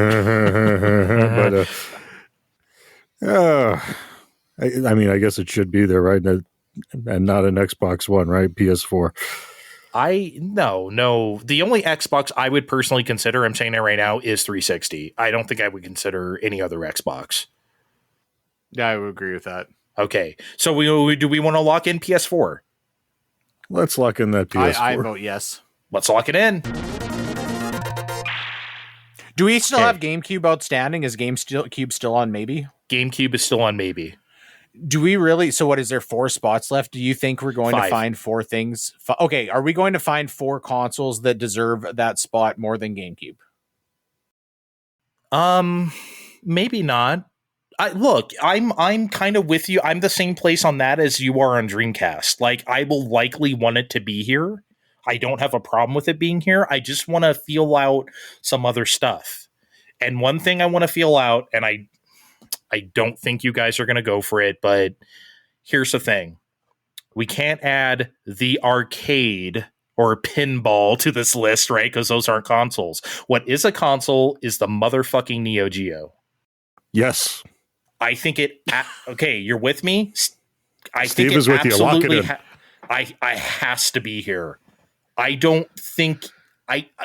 But I mean, I guess it should be there, right? And not an Xbox One, right? PS4. No. The only Xbox I would personally consider, I'm saying it right now, is 360. I don't think I would consider any other Xbox. Yeah, I would agree with that. Okay, so do we want to lock in PS4? Let's lock in that PS4. I vote yes. Let's lock it in. Do we still have GameCube outstanding? Is GameCube still on maybe? GameCube is still on maybe. Do we really? So what is there 4 spots left? Do you think we're going 5. to find 4 things? Okay, are we going to find 4 consoles that deserve that spot more than GameCube? Maybe not. I'm kind of with you. I'm the same place on that as you are on Dreamcast. Like, I will likely want it to be here. I don't have a problem with it being here. I just want to feel out some other stuff. And one thing I want to feel out, and I don't think you guys are going to go for it, but here's the thing. We can't add the arcade or pinball to this list, right? Because those aren't consoles. What is a console is the motherfucking Neo Geo. Yes. I think it. Okay, you're with me. Steve is with you. Lock it in. I has to be here. I don't think.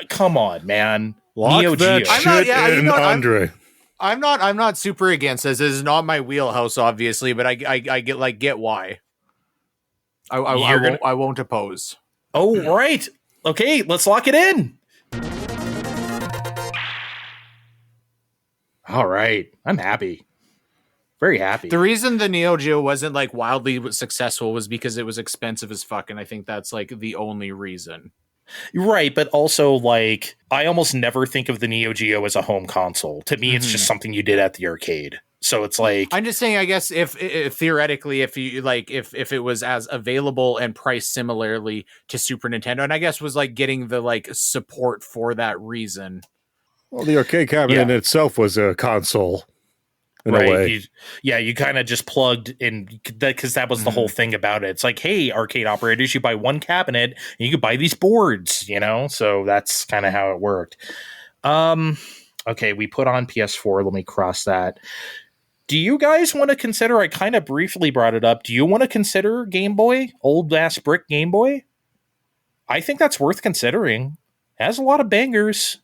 Come on, man. Lock Neo that Geo. shit in, Andre. I'm not super against this. This is not my wheelhouse, obviously, but I get why. I won't oppose. Oh, right. Okay, let's lock it in. All right, I'm happy. Very happy. The reason the Neo Geo wasn't like wildly successful was because it was expensive as fuck, and I think that's like the only reason. Right, but also like I almost never think of the Neo Geo as a home console. To me, it's just something you did at the arcade. So it's like I'm just saying. I guess if theoretically, if you like, if it was as available and priced similarly to Super Nintendo, and I guess was like getting the like support for that reason. Well, the arcade cabinet in itself was a console. In a way. You kind of just plugged in because that was the whole thing about it. It's like, hey, arcade operators, you buy one cabinet and you can buy these boards, you know? So that's kind of how it worked. Okay, we put on PS4. Let me cross that. Do you guys want to consider, I kind of briefly brought it up, do you want to consider Game Boy? Old ass brick Game Boy? I think that's worth considering. It has a lot of bangers.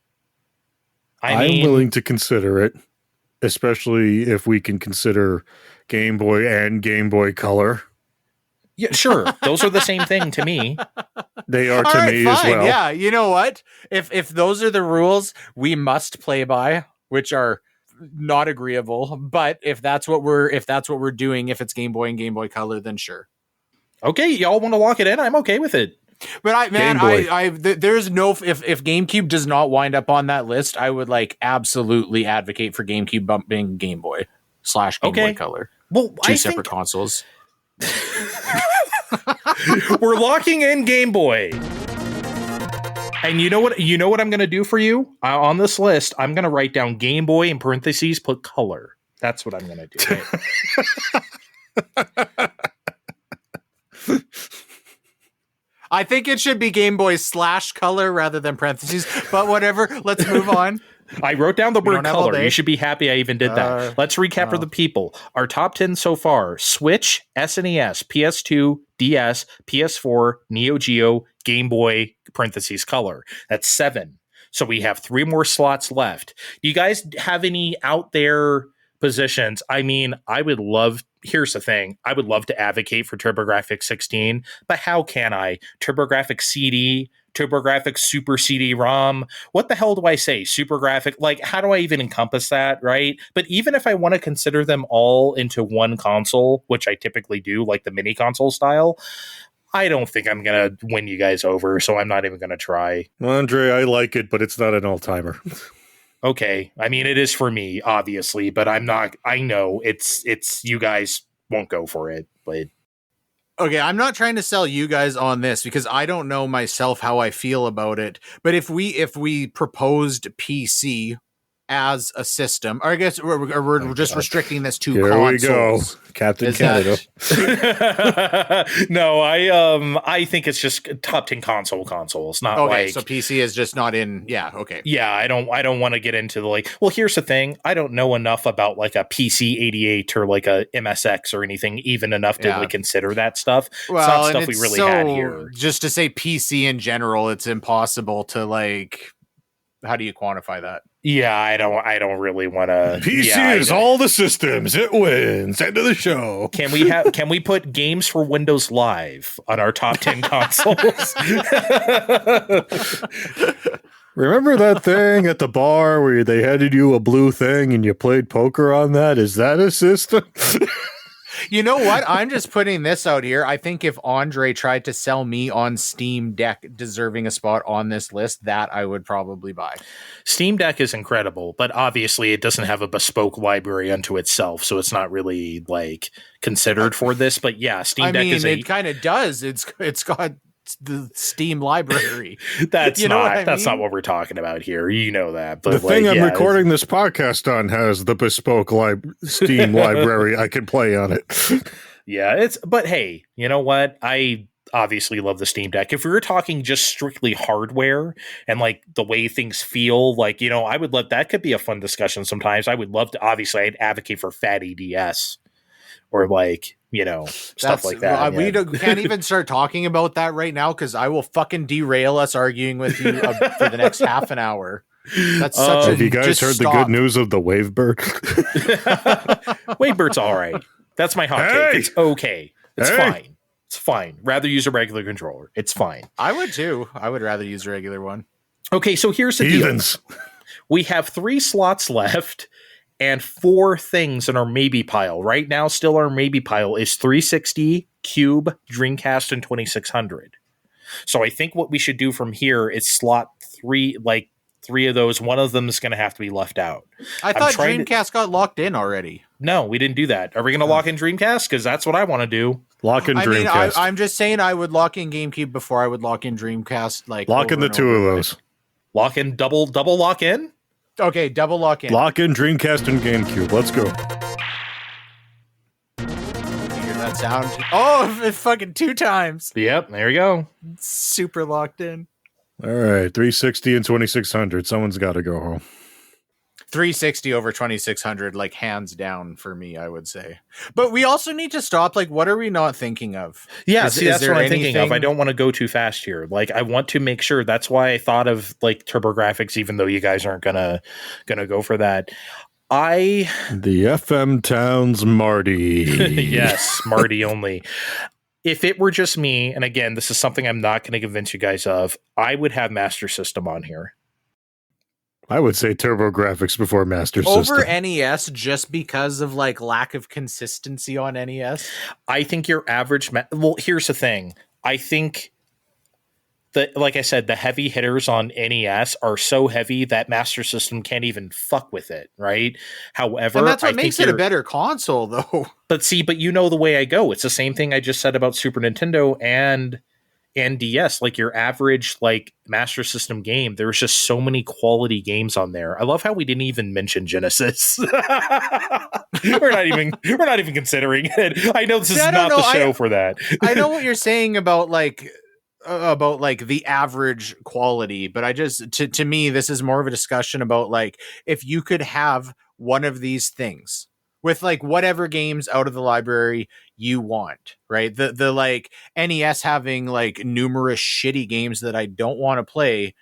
I'm willing to consider it. especially if we can consider Game Boy and Game Boy Color. Yeah, sure. Those are the same thing to me. They are to me as well. Yeah, you know what? If those are the rules we must play by, which are not agreeable, but if that's what we're doing, if it's Game Boy and Game Boy Color, then sure. Okay, y'all want to lock it in? I'm okay with it. But there's no if GameCube does not wind up on that list, I would like absolutely advocate for GameCube bumping Game Boy / Game Boy Color. Well, two separate consoles. We're locking in Game Boy. And you know what I'm going to do for you? On this list, I'm going to write down Game Boy in parentheses, put color. That's what I'm going to do. I think it should be Game Boy / color rather than parentheses, but whatever. Let's move on. I wrote down the word color. You should be happy I even did that. Let's recap for the people. Our top 10 so far: Switch, SNES, PS2, DS, PS4, Neo Geo, Game Boy, parentheses, color. That's 7. So we have 3 more slots left. Do you guys have any out there positions? I mean, here's the thing. I would love to advocate for TurboGrafx 16, but how can I? TurboGrafx CD, TurboGrafx Super CD-ROM. What the hell do I say? SuperGrafx? Like, how do I even encompass that, right? But even if I want to consider them all into one console, which I typically do, like the mini console style, I don't think I'm going to win you guys over, so I'm not even going to try. Andre, I like it, but it's not an all-timer. Okay. I mean, it is for me, obviously, but I know it's you guys won't go for it, but okay, I'm not trying to sell you guys on this because I don't know myself how I feel about it. But if we proposed PC as a system, or I guess we're just restricting this to consoles. Here we go, Captain Canada. No, I think it's just top 10 consoles, not okay, like. So PC is just not in. Yeah, okay. Yeah, I don't want to get into the like. Well, here's the thing: I don't know enough about like a PC-88 or like a MSX or anything, even enough to like consider that stuff. Well, it's not stuff we really had here. Just to say PC in general, it's impossible to like. How do you quantify that? Yeah, I don't really want to. PC is all the systems. It wins. End of the show. Can we put games for Windows Live on our top 10 consoles? Remember that thing at the bar where they handed you a blue thing and you played poker on that? Is that a system? You know what? I'm just putting this out here. I think if Andre tried to sell me on Steam Deck deserving a spot on this list, that I would probably buy. Steam Deck is incredible, but obviously it doesn't have a bespoke library unto itself, so it's not really like considered for this. But yeah, Steam Deck is it kind of does. It's got the Steam library. That's not what we're talking about here. You know that. But the thing I'm recording this podcast on has the bespoke Steam library. I can play on it. Yeah, but hey, you know what? I obviously love the Steam Deck. If we were talking just strictly hardware and like the way things feel, like, I would love that. Could be a fun discussion sometimes. I would love to. Obviously, I'd advocate for Fat EDS or like. Stuff like that. We can't even start talking about that right now because I will fucking derail us arguing with you for the next half an hour. That's such have you guys heard the good news of the Wavebird? Wavebird's all right. That's my hot take. It's okay. It's fine. It's fine. Rather use a regular controller. It's fine. I would too. I would rather use a regular one. Okay, so here's the deal. We have 3 slots left. And 4 things in our maybe pile. Right now, still our maybe pile is 360, Cube, Dreamcast, and 2600. So I think what we should do from here is slot 3, like 3 of those. One of them is going to have to be left out. I thought Dreamcast got locked in already. No, we didn't do that. Are we going to lock in Dreamcast? Because that's what I want to do. Lock in Dreamcast. I'm just saying I would lock in GameCube before I would lock in Dreamcast. Like lock in the 2 of those. Lock in double lock in? Okay, double lock in. Lock in Dreamcast and GameCube. Let's go. You hear that sound? Oh, fucking 2 times. Yep, there you go. Super locked in. All right, 360 and 2600. Someone's got to go home. 360 over 2600, like hands down for me, I would say. But we also need to stop. Like, what are we not thinking of? Yeah, that's what I'm thinking of. I don't want to go too fast here. Like, I want to make sure. That's why I thought of like TurboGrafx, even though you guys aren't gonna go for that. The FM Towns Marty. Yes, Marty only. If it were just me, and again, this is something I'm not going to convince you guys of, I would have Master System on here. I would say TurboGrafx before Master System. Over NES, just because of like lack of consistency on NES? I think your average... well, here's the thing. I think that, like I said, the heavy hitters on NES are so heavy that Master System can't even fuck with it, right? However, and that's what makes it a better console, though. But you know the way I go. It's the same thing I just said about Super Nintendo and DS. Like your average like Master System game, there's just so many quality games on there. I love how we didn't even mention Genesis. we're not even considering it. I know this is not the show for that. I know what you're saying about the average quality, but I just to me this is more of a discussion about like if you could have one of these things with like whatever games out of the library you want, right? The like NES having like numerous shitty games that I don't want to play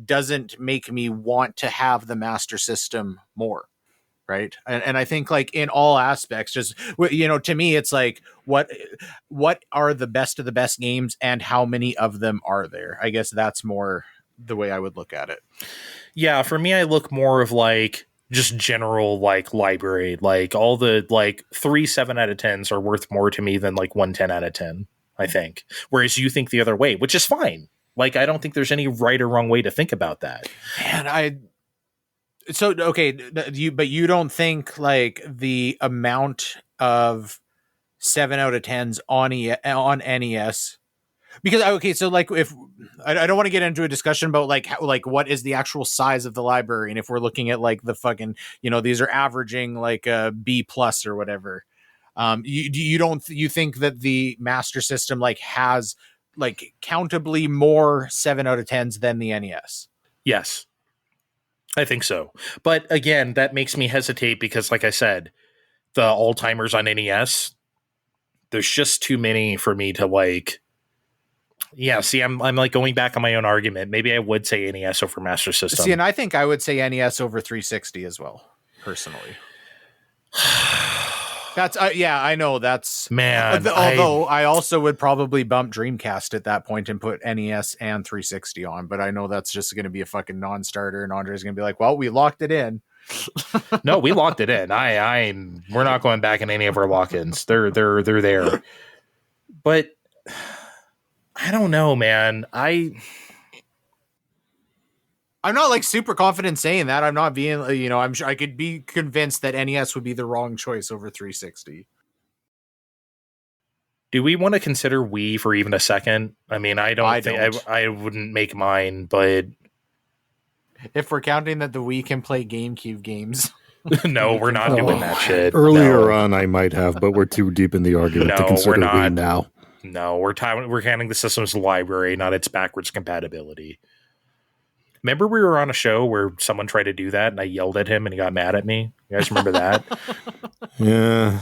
doesn't make me want to have the Master System more. Right. And I think like in all aspects, just, you know, to me, it's like, what are the best of the best games and how many of them are there? I guess that's more the way I would look at it. Yeah. For me, I look more of like just general like library, like all the like 3 7 out of 10s are worth more to me than like 1 10 out of 10, I think. Whereas you think the other way, which is fine. Like, I don't think there's any right or wrong way to think about that. Man, So, okay, but you don't think like the amount of 7 out of 10s on NES, because okay, so like if I don't want to get into a discussion about like what is the actual size of the library, and if we're looking at like the fucking, you know, these are averaging like a B+ or whatever. You think that the Master System like has like countably more 7 out of 10s than the NES? Yes. I think so. But again, that makes me hesitate because, like I said, the all-timers on NES, there's just too many for me to like. Yeah, see, I'm like going back on my own argument. Maybe I would say NES over Master System. See, and I think I would say NES over 360 as well, personally. That's yeah, I know that's man. Although I also would probably bump Dreamcast at that point and put NES and 360 on, but I know that's just going to be a fucking non-starter, and Andre's going to be like, "Well, we locked it in." No, we locked it in. We're not going back in any of our lock-ins. They're there. But I don't know, man. I'm not like super confident saying that. I'm not being, you know, I'm sure I could be convinced that NES would be the wrong choice over 360. Do we want to consider Wii for even a second? I mean, I wouldn't make mine, but if we're counting that the Wii can play GameCube games. No, we're not doing that shit. Earlier on, I might have, but we're too deep in the argument to consider Wii now. No, we're counting the system's library, not its backwards compatibility. Remember we were on a show where someone tried to do that and I yelled at him and he got mad at me? You guys remember that? Yeah.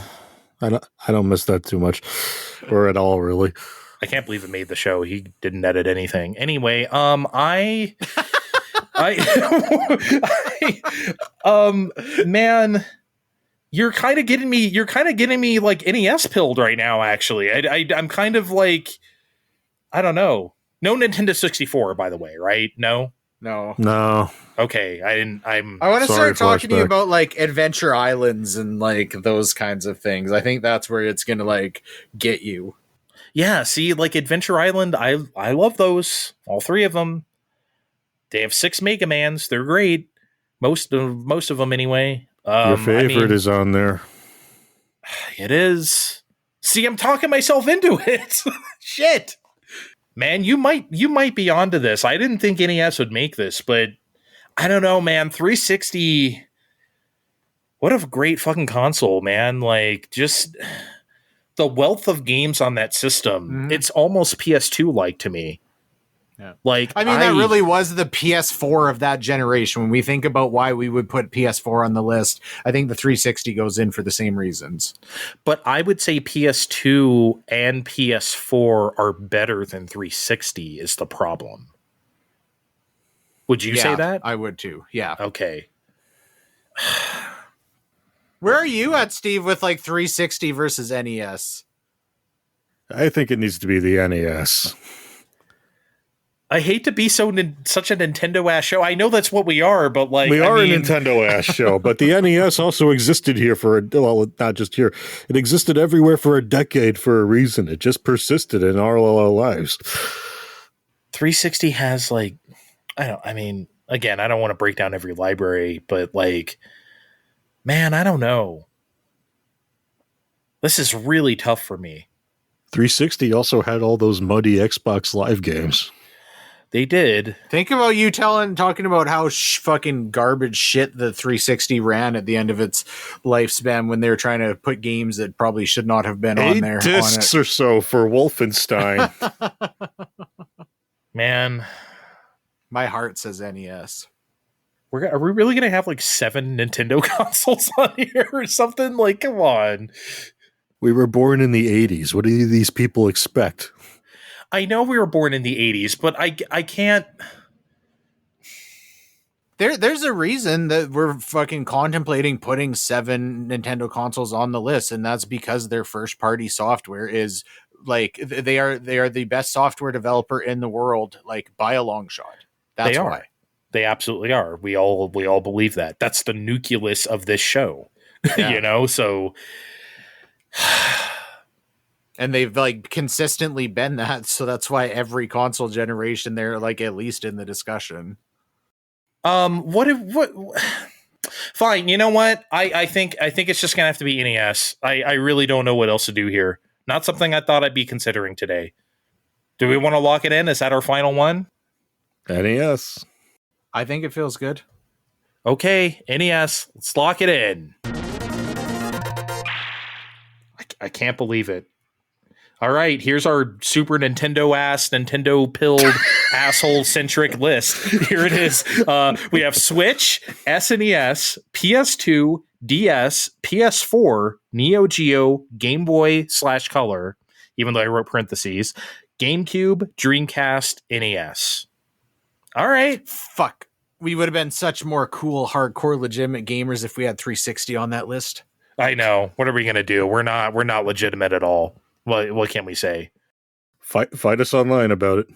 I don't miss that too much or at all, really. I can't believe it made the show. He didn't edit anything. Anyway, man, you're kind of getting me like NES pilled right now, actually. I'm kind of like, I don't know. No Nintendo 64, by the way, right? No. Okay, I want to start talking to you about like Adventure Islands and like those kinds of things. I think that's where it's gonna like get you. Yeah, see, like Adventure Island, I love those, all 3 of them. They have 6 Mega Mans. They're great. Most of them anyway. Your favorite is on there. It is. See, I'm talking myself into it. Shit. Man, you might be onto this. I didn't think NES would make this, but I don't know, man. 360, what a great fucking console, man. Like, just the wealth of games on that system. Mm-hmm. It's almost PS2-like to me. Yeah. Like, I mean, that really was the PS4 of that generation. When we think about why we would put PS4 on the list, I think the 360 goes in for the same reasons. But I would say PS2 and PS4 are better than 360 is the problem. Would you say that? I would too. Yeah. Okay. Where are you at, Steve, with like 360 versus NES? I think it needs to be the NES. I hate to be such a Nintendo ass show. I know that's what we are, but like we are a Nintendo ass show. But the NES also existed here not just here. It existed everywhere for a decade for a reason. It just persisted in our lives. 360 has like, again, I don't want to break down every library, but like, man, I don't know. This is really tough for me. 360 also had all those muddy Xbox Live games. They did. Think about you talking about how fucking garbage shit the 360 ran at the end of its lifespan when they were trying to put games that probably should not have been on there. 8 discs or so for Wolfenstein. Man. My heart says NES. Are we really going to have like 7 Nintendo consoles on here or something? Like, come on. We were born in the 80s. What do these people expect? I know we were born in the 80s, but I can't. There's a reason that we're fucking contemplating putting 7 Nintendo consoles on the list, and that's because their first party software is like they are the best software developer in the world, like by a long shot. That's why. They absolutely are. We all believe that. That's the nucleus of this show. Yeah. So and they've like consistently been that, so that's why every console generation they're like at least in the discussion. What fine, you know what? I think it's just gonna have to be NES. I really don't know what else to do here. Not something I thought I'd be considering today. Do we want to lock it in? Is that our final one? NES. I think it feels good. Okay, NES. Let's lock it in. I can't believe it. All right, here's our Super Nintendo pilled asshole centric list. Here it is. We have Switch, SNES, PS2, DS, PS4, Neo Geo, Game Boy /Color, even though I wrote parentheses, GameCube, Dreamcast, NES. All right. Fuck. We would have been such more cool, hardcore, legitimate gamers if we had 360 on that list. I know. What are we gonna do? We're not legitimate at all. What can we say? Fight us online about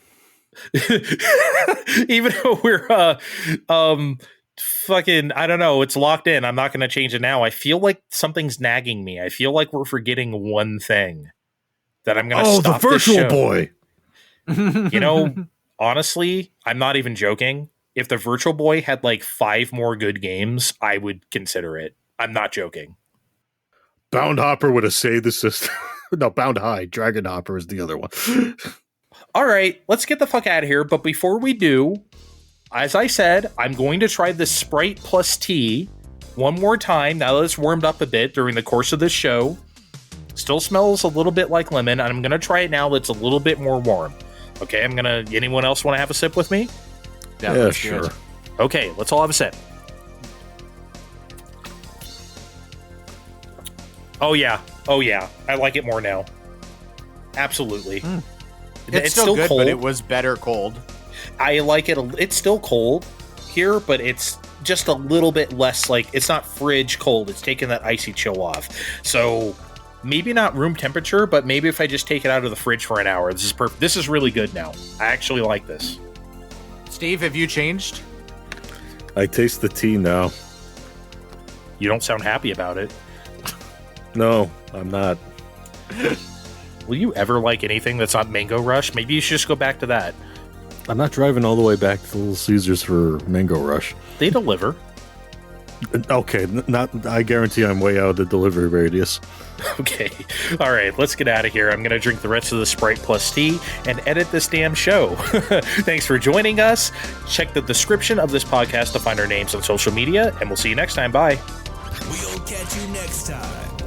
it. Even though we're fucking, I don't know, it's locked in. I'm not gonna change it now. I feel like something's nagging me. I feel like we're forgetting one thing that I'm gonna stop the Virtual this show. Boy. You know, honestly, I'm not even joking. If the Virtual Boy had like 5 more good games, I would consider it. I'm not joking. Bound Hopper would have saved the system. No, Bound High. Dragon Hopper is the other one. All right, let's get the fuck out of here. But before we do, as I said, I'm going to try this Sprite plus tea one more time. Now that it's warmed up a bit during the course of this show. Still smells a little bit like lemon. And I'm going to try it now that's a little bit more warm. Okay, anyone else want to have a sip with me? Yeah, sure. Good. Okay, let's all have a sip. Oh yeah. I like it more now. Absolutely. It's still good, cold. But it was better cold. I like it. It's still cold here, but it's just a little bit less like, it's not fridge cold. It's taking that icy chill off. So maybe not room temperature, but maybe if I just take it out of the fridge for an hour, this is perfect. This is really good now. I actually like this. Steve, have you changed? I taste the tea now. You don't sound happy about it. No, I'm not. Will you ever like anything that's not Mango Rush? Maybe you should just go back to that. I'm not driving all the way back to Little Caesars for Mango Rush. They deliver. Okay, I guarantee I'm way out of the delivery radius. Okay. All right, let's get out of here. I'm going to drink the rest of the Sprite plus tea and edit this damn show. Thanks for joining us. Check the description of this podcast to find our names on social media, and we'll see you next time. Bye. We'll catch you next time